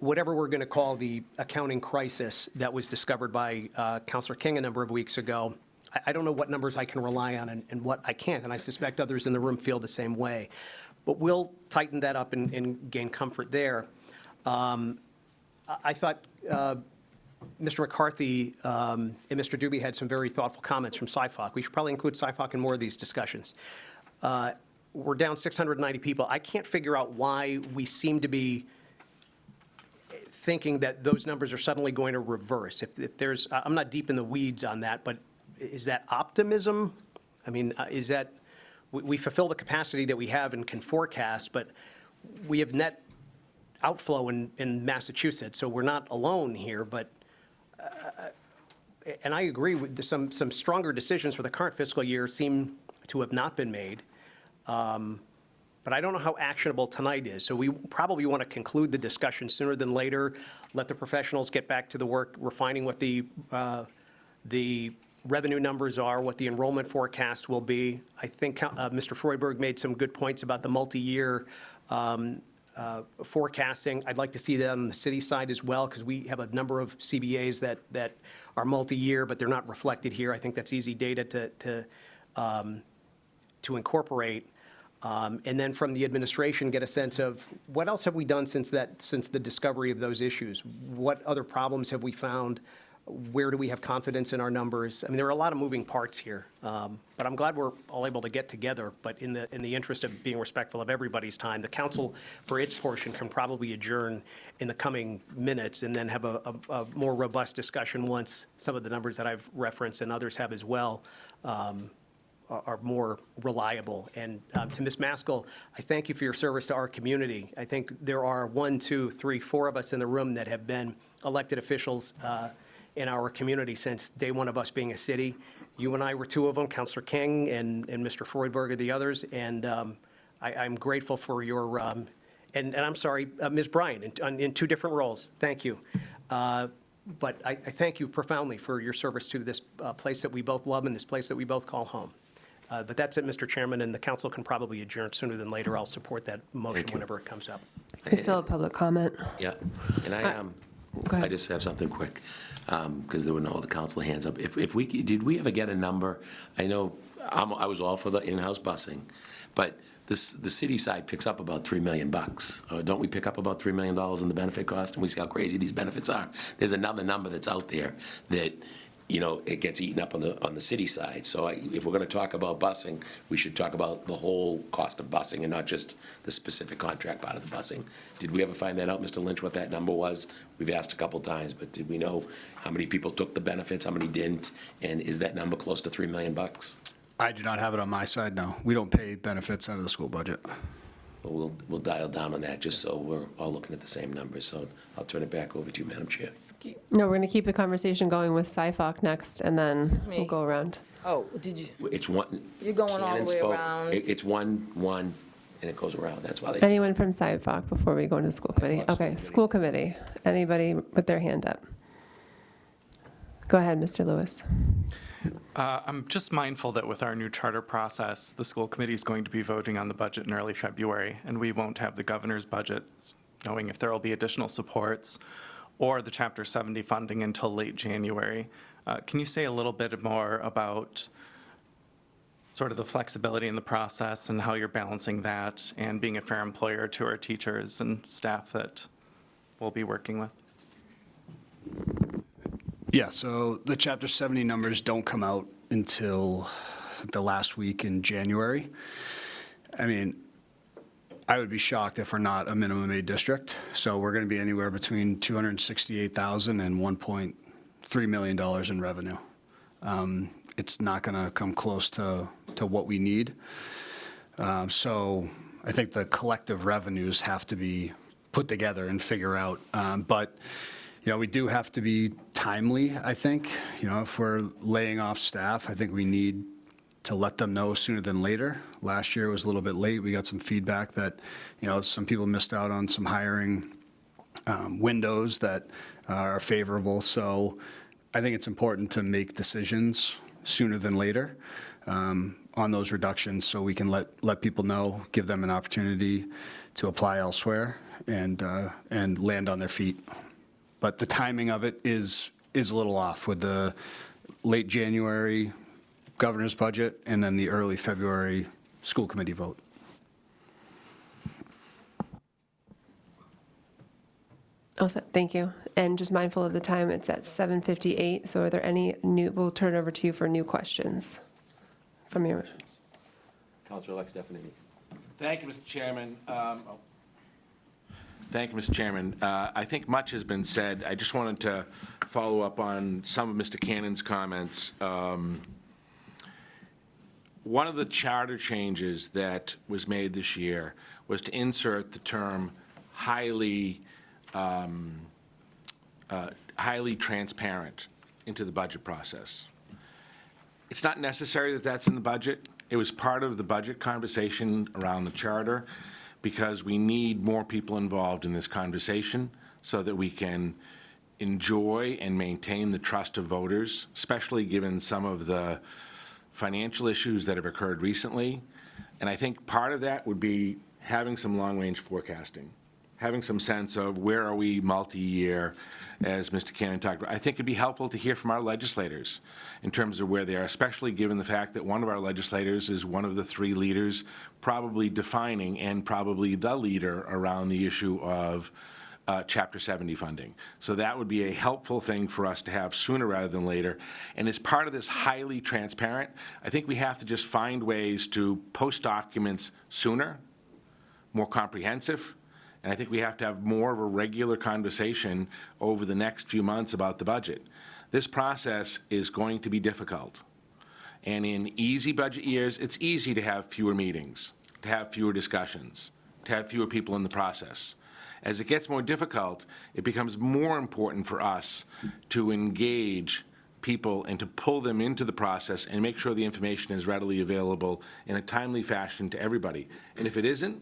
whatever we're going to call the accounting crisis that was discovered by Councilor King a number of weeks ago, I don't know what numbers I can rely on and what I can't, and I suspect others in the room feel the same way. But we'll tighten that up and gain comfort there. I thought Mr. McCarthy and Mr. Doobie had some very thoughtful comments from SIFOC. We should probably include SIFOC in more of these discussions. We're down 690 people. I can't figure out why we seem to be thinking that those numbers are suddenly going to reverse. If there's, I'm not deep in the weeds on that, but is that optimism? I mean, is that, we fulfill the capacity that we have and can forecast, but we have net outflow in Massachusetts, so we're not alone here, but, and I agree with some stronger decisions for the current fiscal year seem to have not been made. But I don't know how actionable tonight is. So we probably want to conclude the discussion sooner than later, let the professionals get back to the work, refining what the revenue numbers are, what the enrollment forecast will be. I think Mr. Freudberg made some good points about the multi-year forecasting. I'd like to see that on the city side as well, because we have a number of CBAs that are multi-year, but they're not reflected here. I think that's easy data to incorporate. And then from the administration, get a sense of what else have we done since the discovery of those issues? What other problems have we found? Where do we have confidence in our numbers? I mean, there are a lot of moving parts here, but I'm glad we're all able to get together. But in the interest of being respectful of everybody's time, the council, for its portion, can probably adjourn in the coming minutes and then have a more robust discussion once some of the numbers that I've referenced and others have as well are more reliable. And to Ms. Maskell, I thank you for your service to our community. I think there are 1, 2, 3, 4 of us in the room that have been elected officials in our community since day one of us being a city. You and I were 2 of them, Councilor King and Mr. Freudberg are the others. And I'm grateful for your, and I'm sorry, Ms. Bryan, in 2 different roles. Thank you. But I thank you profoundly for your service to this place that we both love and this place that we both call home. But that's it, Mr. Chairman, and the council can probably adjourn sooner than later. I'll support that motion whenever it comes up. We still have public comment. Yeah, and Go ahead. I just have something quick, because there were no other council hands up. Did we ever get a number? I know I was all for the in-house busing, but the city side picks up about $3 million. Don't we pick up about $3 million in the benefit cost? And we see how crazy these benefits are. There's another number that's out there that, it gets eaten up on the city side. So if we're going to talk about busing, we should talk about the whole cost of busing and not just the specific contract part of the busing. Did we ever find that out, Mr. Lynch, what that number was? We've asked a couple times, but did we know how many people took the benefits, how many didn't? And is that number close to $3 million? I do not have it on my side, no. We don't pay benefits out of the school budget. Well, we'll dial down on that, just so we're all looking at the same numbers. So I'll turn it back over to you, Madam Chair. No, we're going to keep the conversation going with SciFoc next, and then we'll go around. Oh, did you? It's one. You're going all the way spoke. around. It's one, and it goes around. That's why they. Anyone from SciFoc before we go into school committee? Okay, school committee. Anybody with their hand up? Go ahead, Mr. Lewis. I'm just mindful that with our new charter process, the school committee is going to be voting on the budget in early February, and we won't have the governor's budget, knowing if there will be additional supports or the Chapter 70 funding until late January. Can you say a little bit more about sort of the flexibility in the process and how you're balancing that and being a fair employer to our teachers and staff that we'll be working with? Yeah, so the Chapter 70 numbers don't come out until the last week in January. I mean, I would be shocked if we're not a minimum aid district. So we're going to be anywhere between $268,000 and $1.3 million in revenue. It's not going to come close to what we need. So I think the collective revenues have to be put together and figure out. But we do have to be timely, I think. If we're laying off staff, I think we need to let them know sooner than later. Last year was a little bit late. We got some feedback that, some people missed out on some hiring windows that are favorable. So I think it's important to make decisions sooner than later on those reductions so we can let people know, give them an opportunity to apply elsewhere and land on their feet. But the timing of it is a little off with the late January governor's budget and then the early February school committee vote. All set, thank you. And just mindful of the time, it's at 7:58, so are there any we'll turn it over to you for new questions from your. Councilor Stefanini. Thank you, Mr. Chairman. Thank you, Mr. Chairman. I think much has been said. I just wanted to follow up on some of Mr. Cannon's comments. One of the charter changes that was made this year was to insert the term highly transparent into the budget process. It's not necessary that that's in the budget, It was part of the budget conversation around the charter, because we need more people involved in this conversation so that we can enjoy and maintain the trust of voters, especially given some of the financial issues that have occurred recently. And I think part of that would be having some long-range forecasting, having some sense of where are we multi-year, as Mr. Cannon talked about. I think it'd be helpful to hear from our legislators in terms of where they are, especially given the fact that one of our legislators is one of the three leaders probably defining and probably the leader around the issue of Chapter 70 funding. So that would be a helpful thing for us to have sooner rather than later. And as part of this highly transparent, I think we have to just find ways to post documents sooner, more comprehensive, and I think we have to have more of a regular conversation over the next few months about the budget. This process is going to be difficult. And in easy budget years, it's easy to have fewer meetings, to have fewer discussions, to have fewer people in the process. As it gets more difficult, it becomes more important for us to engage people and to pull them into the process and make sure the information is readily available in a timely fashion to everybody. And if it isn't,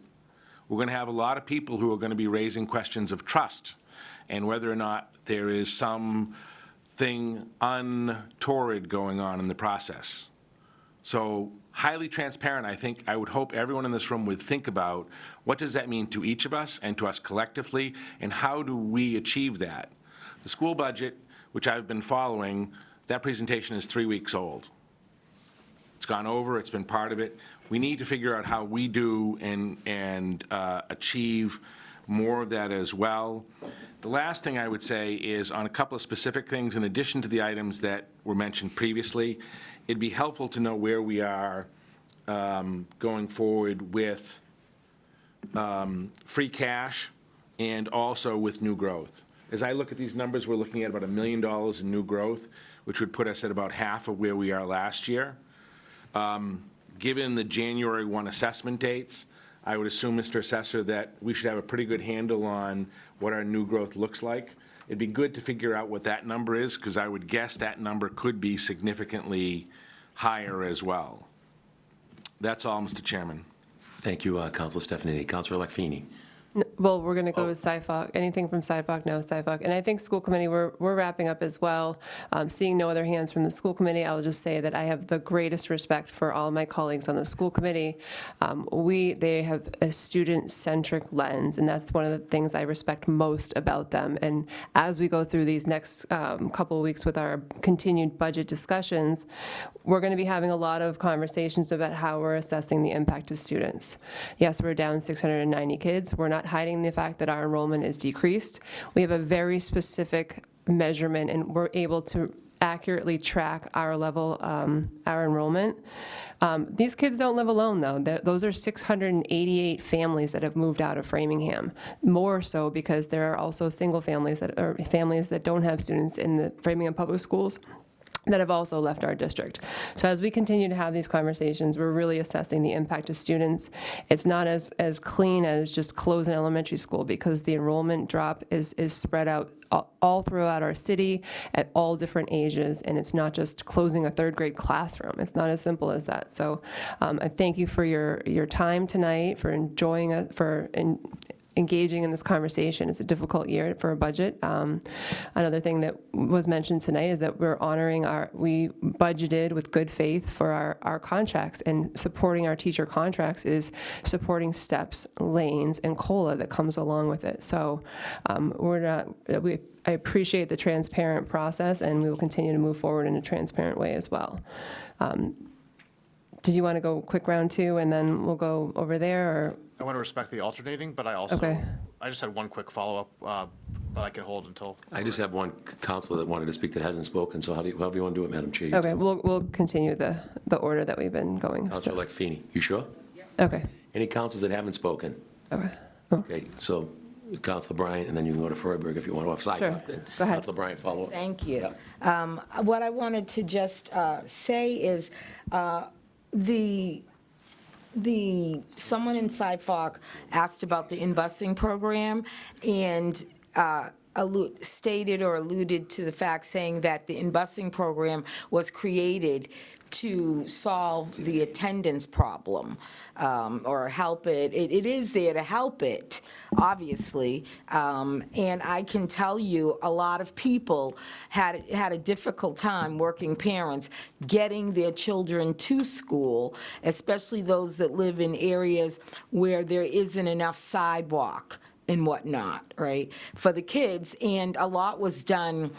we're going to have a lot of people who are going to be raising questions of trust and whether or not there is something untoward going on in the process. So highly transparent, I would hope everyone in this room would think about what does that mean to each of us and to us collectively, and how do we achieve that? The school budget, which I've been following, that presentation is 3 weeks old. It's gone over, it's been part of it. We need to figure out how we do and achieve more of that as well. The last thing I would say is on a couple of specific things, in addition to the items that were mentioned previously, it'd be helpful to know where we are going forward with free cash and also with new growth. As I look at these numbers, we're looking at about $1 million in new growth, which would put us at about half of where we are last year. Given the January 1 assessment dates, I would assume, Mr. Assessor, that we should have a pretty good handle on what our new growth looks like. It'd be good to figure out what that number is, because I would guess that number could be significantly higher as well. That's all, Mr. Chairman. Thank you, Councilor Stefanini. Councilor Lacfini. Well, we're going to go to SIFOC. Anything from SIFOC? No, SIFOC. And I think school committee, we're wrapping up as well. Seeing no other hands from the school committee, I'll just say that I have the greatest respect for all my colleagues on the school committee. They have a student-centric lens, and that's one of the things I respect most about them. And as we go through these next couple of weeks with our continued budget discussions, we're going to be having a lot of conversations about how we're assessing the impact to students. Yes, we're down 690 kids. We're not hiding the fact that our enrollment is decreased. We have a very specific measurement, and we're able to accurately track our level, our enrollment. These kids don't live alone, though. Those are 688 families that have moved out of Framingham. More so because there are also single families families that don't have students in the Framingham Public Schools that have also left our district. So as we continue to have these conversations, we're really assessing the impact to students. It's not as clean as just closing elementary school, because the enrollment drop is spread out all throughout our city at all different ages, and it's not just closing a third grade classroom. It's not as simple as that. So I thank you for your time tonight, for engaging in this conversation. It's a difficult year for a budget. Another thing that was mentioned tonight is that we budgeted with good faith for our contracts, and supporting our teacher contracts is supporting steps, lanes, and COLA that comes along with it. So I appreciate the transparent process, and we will continue to move forward in a transparent way as well. Did you want to go quick round two, and then we'll go over there, or? I want to respect the alternating, but I just had one quick follow-up, but I can hold until. I just have one counselor that wanted to speak that hasn't spoken, so however you want to do it, Madam Chair. Okay, we'll continue the order that we've been going. Councilor Lacfini, you sure? Okay. Any counselors that haven't spoken? Okay. Okay, so Councilor Bryant, and then you can go to Freiberg if you want to offside. Sure. Go ahead. Councilor Bryant, follow up. Thank you. Yep. What I wanted to just say is someone in SIFOC asked about the in-busing program, and stated or alluded to the fact saying that the in-busing program was created to solve the attendance problem, or help it. It is there to help it, obviously. And I can tell you, a lot of people had a difficult time, working parents, getting their children to school, especially those that live in areas where there isn't enough sidewalk and whatnot, right, for the kids. And a lot was done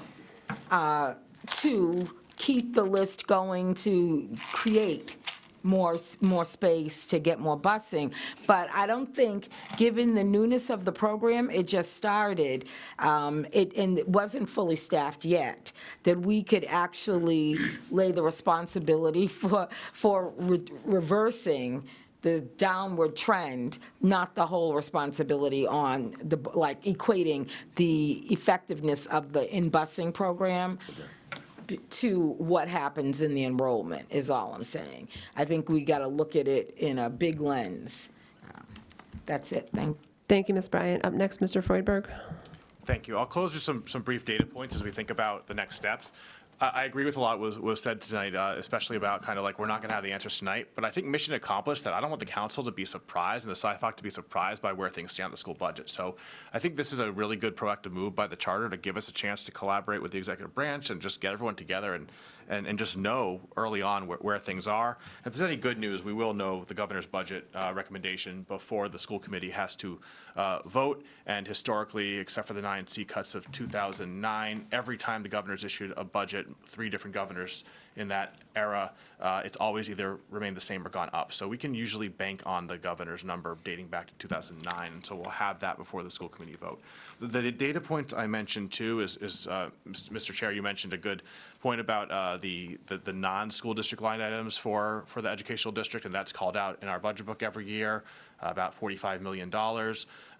to keep the list going, to create more space, to get more busing. But I don't think, given the newness of the program, it just started, and it wasn't fully staffed yet, that we could actually lay the responsibility for reversing the downward trend, not the whole responsibility on the, like, equating the effectiveness of the in-busing program to what happens in the enrollment, is all I'm saying. I think we got to look at it in a big lens. That's it. Thank you, Ms. Bryant. Up next, Mr. Freudberg. Thank you. I'll close with some brief data points as we think about the next steps. I agree with a lot was said tonight, especially about kind of like we're not going to have the answers tonight. But I think mission accomplished, that I don't want the council to be surprised and the SIFOC to be surprised by where things stand in the school budget. So I think this is a really good proactive move by the charter to give us a chance to collaborate with the executive branch and just get everyone together and just know early on where things are. If there's any good news, we will know the governor's budget recommendation before the school committee has to vote. And historically, except for the 9C cuts of 2009, every time the governor's issued a budget, 3 different governors in that era, it's always either remained the same or gone up. So we can usually bank on the governor's number dating back to 2009, and so we'll have that before the school committee vote. The data point I mentioned too is Mr. Chair, you mentioned a good point about the non-school district line items for the educational district, and that's called out in our budget book every year, about $45 million.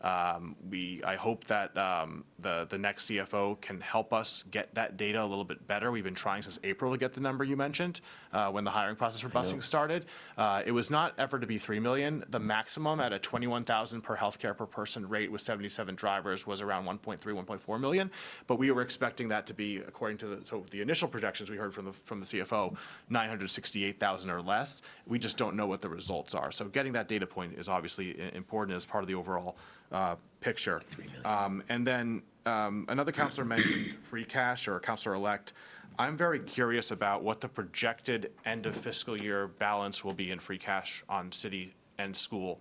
I hope that the next CFO can help us get that data a little bit better. We've been trying since April to get the number you mentioned when the hiring process for busing started. It was not ever to be $3 million. The maximum at a $21,000 per healthcare per person rate with 77 drivers was around 1.3, 1.4 million. But we were expecting that to be, according to the initial projections we heard from the CFO, 968,000 or less. We just don't know what the results are. So getting that data point is obviously important as part of the overall picture. And then another counselor mentioned free cash, or counselor-elect. I'm very curious about what the projected end of fiscal year balance will be in free cash on city and school,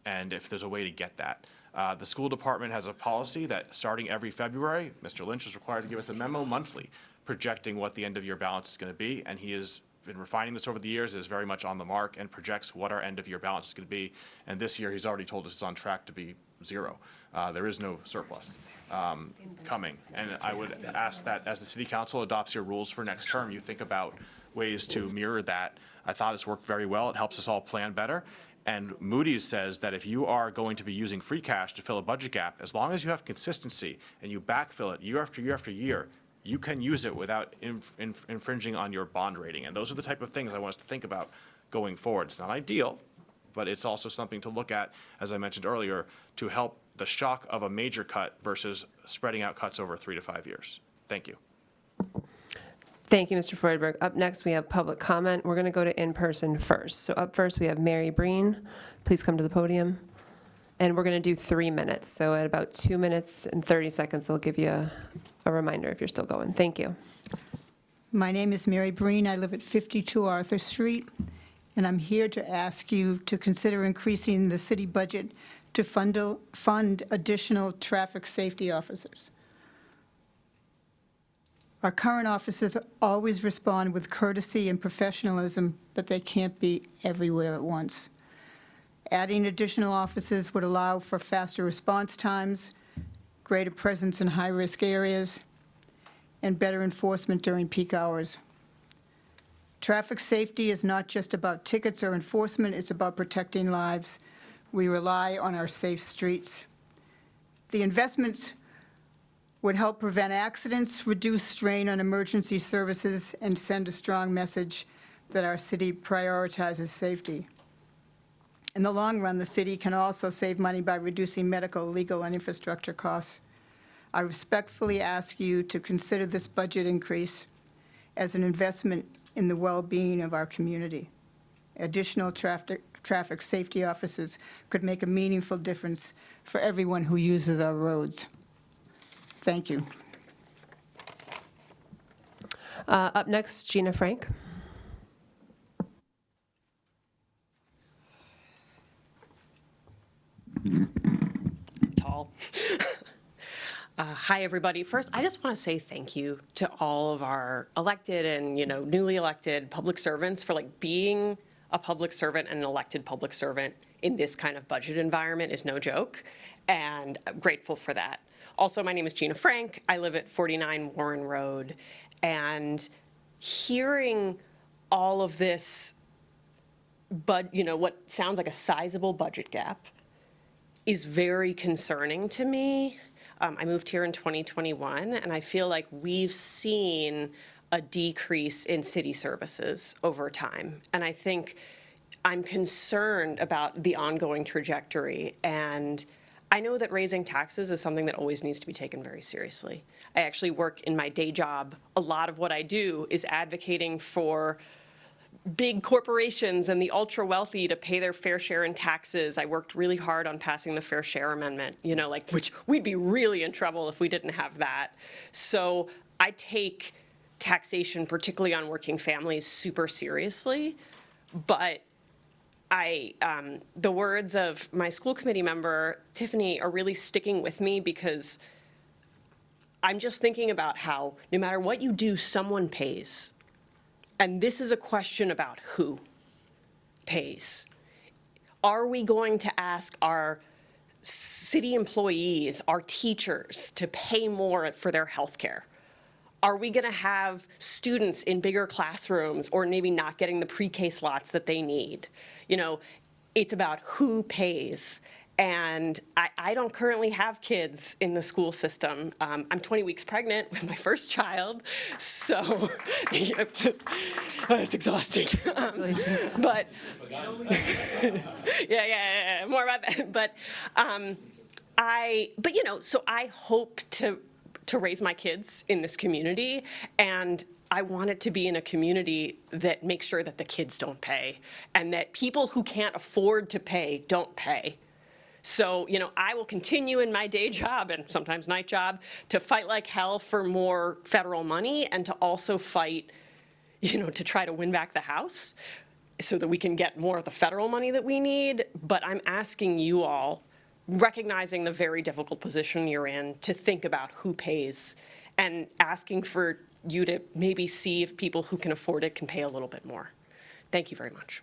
and if there's a way to get that. The school department has a policy that starting every February, Mr. Lynch is required to give us a memo monthly projecting what the end of year balance is going to be, and he has been refining this over the years, is very much on the mark and projects what our end of year balance is going to be. And this year he's already told us it's on track to be 0. There is no surplus coming. And I would ask that as the city council adopts your rules for next term, you think about ways to mirror that. I thought it's worked very well. It helps us all plan better. And Moody's says that if you are going to be using free cash to fill a budget gap, as long as you have consistency and you backfill it year after year after year, you can use it without infringing on your bond rating. And those are the type of things I want us to think about going forward. It's not ideal, but it's also something to look at, as I mentioned earlier, to help the shock of a major cut versus spreading out cuts over 3 to 5 years. Thank you. Thank you, Mr. Freudberg. Up next, we have public comment. We're going to go to in-person first. So up first, we have Mary Breen. Please come to the podium. And we're going to do 3 minutes. So at about 2 minutes and 30 seconds, I'll give you a reminder if you're still going. Thank you. My name is Mary Breen. I live at 52 Arthur Street, and I'm here to ask you to consider increasing the city budget to fund additional traffic safety officers. Our current officers always respond with courtesy and professionalism, but they can't be everywhere at once. Adding additional officers would allow for faster response times, greater presence in high-risk areas, and better enforcement during peak hours. Traffic safety is not just about tickets or enforcement, it's about protecting lives. We rely on our safe streets. The investments would help prevent accidents, reduce strain on emergency services, and send a strong message that our city prioritizes safety. In the long run, the city can also save money by reducing medical, legal, and infrastructure costs. I respectfully ask you to consider this budget increase as an investment in the well-being of our community. Additional traffic safety officers could make a meaningful difference for everyone who uses our roads. Thank you. Up next, Gina Frank. Tall. Hi, everybody. First, I just want to say thank you to all of our elected and, newly elected public servants for being a public servant and an elected public servant in this kind of budget environment is no joke, and I'm grateful for that. Also, my name is Gina Frank. I live at 49 Warren Road, and hearing all of this, what sounds like a sizable budget gap is very concerning to me. I moved here in 2021, and I feel like we've seen a decrease in city services over time. And I think I'm concerned about the ongoing trajectory. And I know that raising taxes is something that always needs to be taken very seriously. I actually work in my day job. A lot of what I do is advocating for big corporations and the ultra wealthy to pay their fair share in taxes. I worked really hard on passing the Fair Share Amendment, which we'd be really in trouble if we didn't have that. So I take taxation, particularly on working families, super seriously. But the words of my school committee member, Tiffany, are really sticking with me because I'm just thinking about how no matter what you do, someone pays. And this is a question about who pays. Are we going to ask our city employees, our teachers, to pay more for their health care? Are we going to have students in bigger classrooms or maybe not getting the pre-K slots that they need? It's about who pays. And I don't currently have kids in the school system. I'm 20 weeks pregnant with my first child, so it's exhausting. But yeah, more about that. But so I hope to raise my kids in this community, and I want it to be in a community that makes sure that the kids don't pay, and that people who can't afford to pay don't pay. So, I will continue in my day job and sometimes night job to fight like hell for more federal money and to also fight, to try to win back the House so that we can get more of the federal money that we need. But I'm asking you all, recognizing the very difficult position you're in, to think about who pays and asking for you to maybe see if people who can afford it can pay a little bit more. Thank you very much.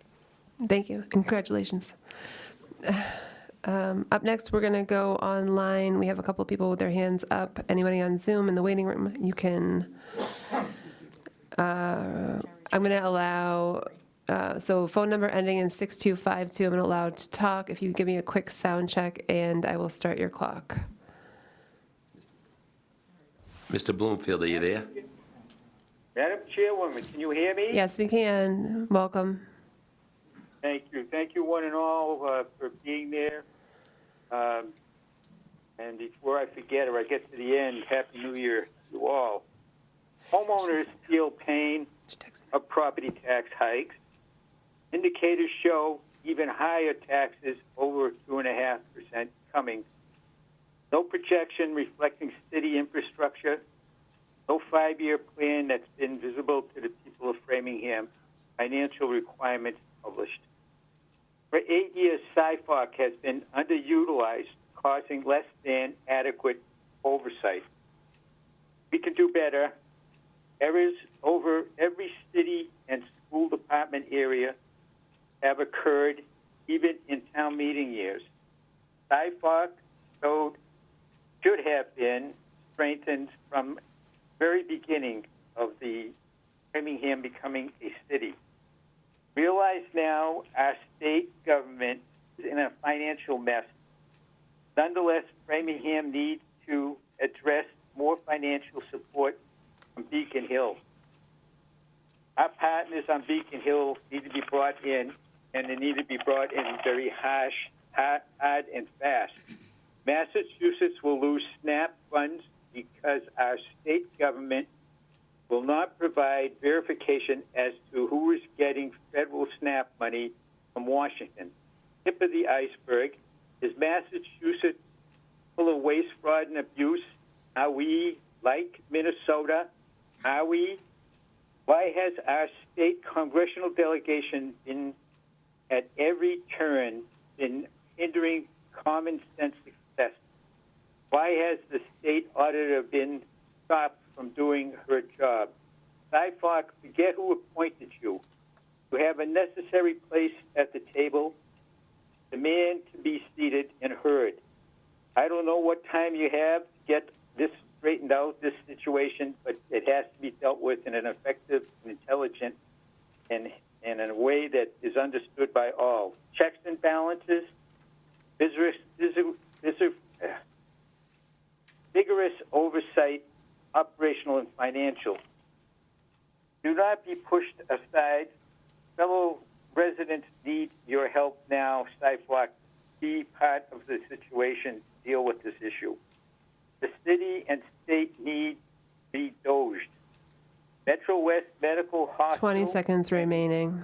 Thank you. Congratulations. Up next, we're going to go online. We have a couple people with their hands up. Anybody on Zoom in the waiting room, you can. I'm going to allow, so phone number ending in 6252, I'm going to allow to talk. If you give me a quick sound check, and I will start your clock. Mr. Bloomfield, are you there? Madam Chairwoman, can you hear me? Yes, we can. Welcome. Thank you. Thank you, one and all, for being there. And before I forget or I get to the end, Happy New Year to you all. Homeowners feel pain of property tax hikes. Indicators show even higher taxes, over 2.5% coming. No projection reflecting city infrastructure. No 5-year plan that's been visible to the people of Framingham. Financial requirements published. For 8 years, SIFOC has been underutilized, causing less than adequate oversight. We can do better. Errors over every city and school department area have occurred, even in town meeting years. SIFOC should have been strengthened from the very beginning of the Framingham becoming a city. Realize now our state government is in a financial mess. Nonetheless, Framingham needs to address more financial support from Beacon Hill. Our partners on Beacon Hill need to be brought in, and they need to be brought in very hard and fast. Massachusetts will lose SNAP funds because our state government will not provide verification as to who is getting federal SNAP money from Washington. Tip of the iceberg, is Massachusetts full of waste, fraud, and abuse? Are we like Minnesota? Are we? Why has our state congressional delegation been at every turn been hindering common sense success? Why has the state auditor been stopped from doing her job? Cyfoc, forget who appointed you. You have a necessary place at the table. Demand to be seated and heard. I don't know what time you have to get this straightened out, this situation, but it has to be dealt with in an effective and intelligent and in a way that is understood by all. Checks and balances, vigorous oversight, operational and financial. Do not be pushed aside. Fellow residents need your help now. Cyfoc, be part of the situation, deal with this issue. The city and state need to be doged. Metro West Medical Hospital. 20 seconds remaining.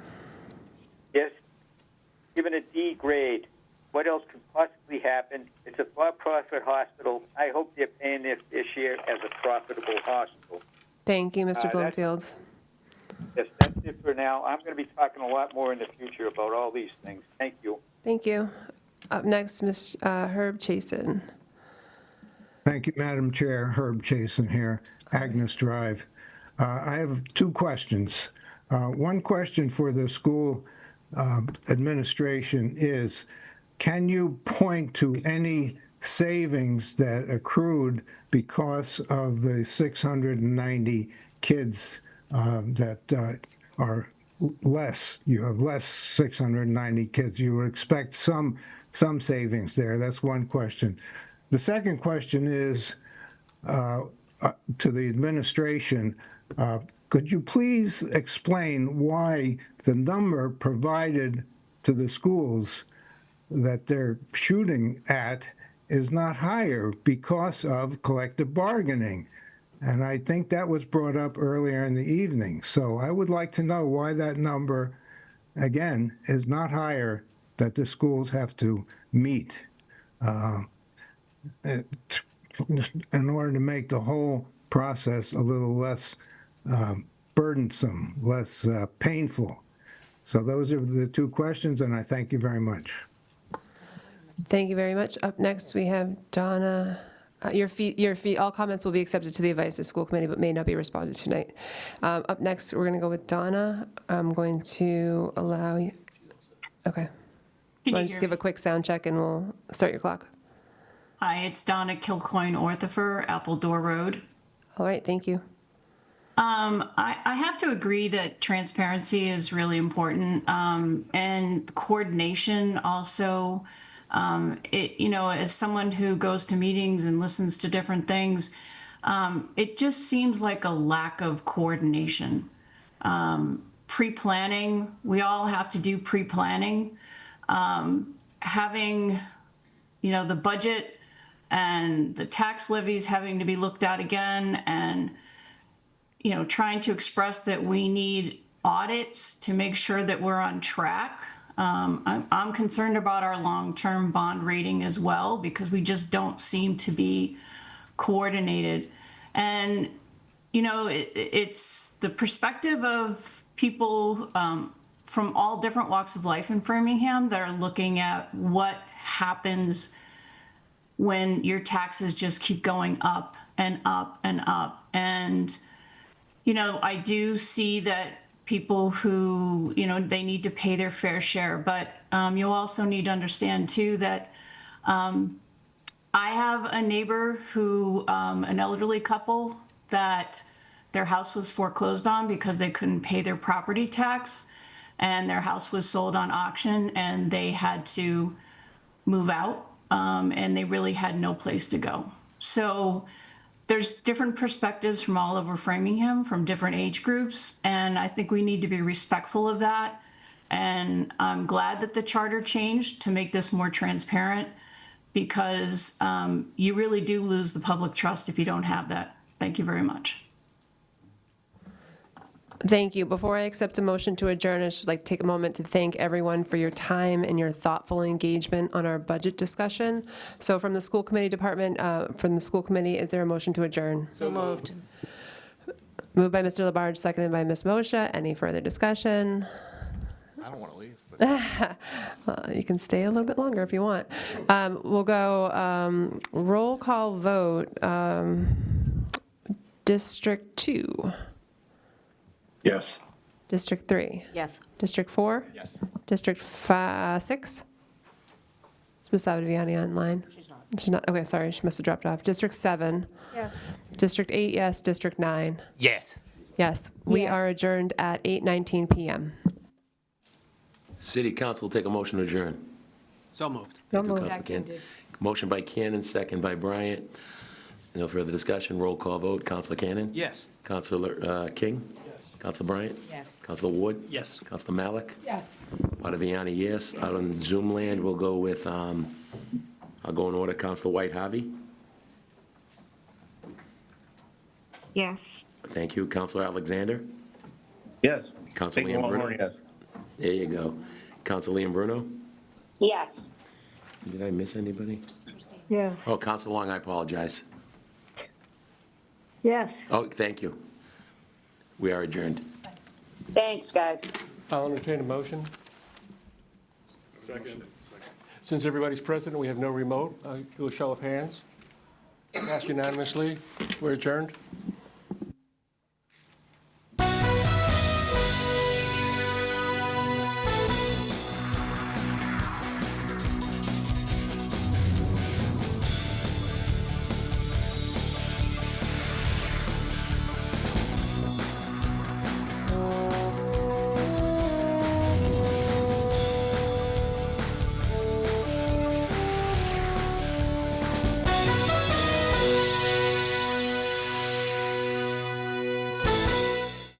Yes, given a D grade. What else could possibly happen? It's a for-profit hospital. I hope they're paying their share as a profitable hospital. Thank you, Mr. Bloomfield. Yes, that's it for now. I'm going to be talking a lot more in the future about all these things. Thank you. Thank you. Up next, Ms. Herb Chason. Thank you, Madam Chair. Herb Chason here, Agnes Drive. I have two questions. One question for the school administration is, can you point to any savings that accrued because of the 690 kids that are less? You have less 690 kids. You would expect some savings there. That's one question. The second question is to the administration. Could you please explain why the number provided to the schools that they're shooting at is not higher because of collective bargaining? And I think that was brought up earlier in the evening. So I would like to know why that number, again, is not higher that the schools have to meet in order to make the whole process a little less burdensome, less painful. So those are the two questions, and I thank you very much. Thank you very much. Up next, we have Donna. Your fee, all comments will be accepted to the advice of the school committee, but may not be responded to tonight. Up next, we're going to go with Donna. I'm going to allow you. Okay. Want to just give a quick sound check and we'll start your clock? Hi, it's Donna Kilcoyne Orthifer, Appledore Road. All right, thank you. I have to agree that transparency is really important, and coordination also. As someone who goes to meetings and listens to different things, it just seems like a lack of coordination. Pre-planning, we all have to do pre-planning. Having, the budget and the tax levies having to be looked at again, and, trying to express that we need audits to make sure that we're on track. I'm concerned about our long-term bond rating as well, because we just don't seem to be coordinated. And, it's the perspective of people from all different walks of life in Framingham that are looking at what happens when your taxes just keep going up and up and up. And, I do see that people who, they need to pay their fair share. But you'll also need to understand, too, that I have a neighbor who, an elderly couple, that their house was foreclosed on because they couldn't pay their property tax, and their house was sold on auction, and they had to move out, and they really had no place to go. So there's different perspectives from all over Framingham, from different age groups, and I think we need to be respectful of that. And I'm glad that the charter changed to make this more transparent, because you really do lose the public trust if you don't have that. Thank you very much. Thank you. Before I accept a motion to adjourn, I'd just like to take a moment to thank everyone for your time and your thoughtful engagement on our budget discussion. So from the school committee department, from the school committee, is there a motion to adjourn? So moved. Moved by Mr. Labarge, seconded by Ms. Moshe. Any further discussion? I don't want to leave. But You can stay a little bit longer if you want. We'll go roll call vote. District 2. Yes. District 3. Yes. District 4. yes. District 6. Is Ms. Saviani online? She's not. Okay, sorry, she must have dropped off. District 7. Yes. District 8, yes. District 9. Yes. Yes. We Yes. are adjourned at 8:19 PM. City Council will take a motion to adjourn. So moved. Thank you, Councilor Cannon. Motion by Cannon, second by Bryant. No further discussion. Roll call vote. Councilor Cannon? Yes. Councilor King? Yes. Councilor Bryant? Yes. Councilor Ward? Yes. Councilor Malik? Yes. Ottaviani, yes. Out on Zoom land, we'll go with, I'll go in order. Councilor White Harvey? Yes. Thank you. Councilor Alexander? Yes. Councilor Taking one more, Bruno? yes. There you go. Councilor Liam Bruno? Yes. Did I miss anybody? Yes. Oh, Councilor Long, I apologize. Yes. Oh, thank you. We are adjourned. Thanks, guys. I'll entertain a motion. Second. Since everybody's present, we have no remote. I'll do a show of hands. Passed unanimously. We're adjourned.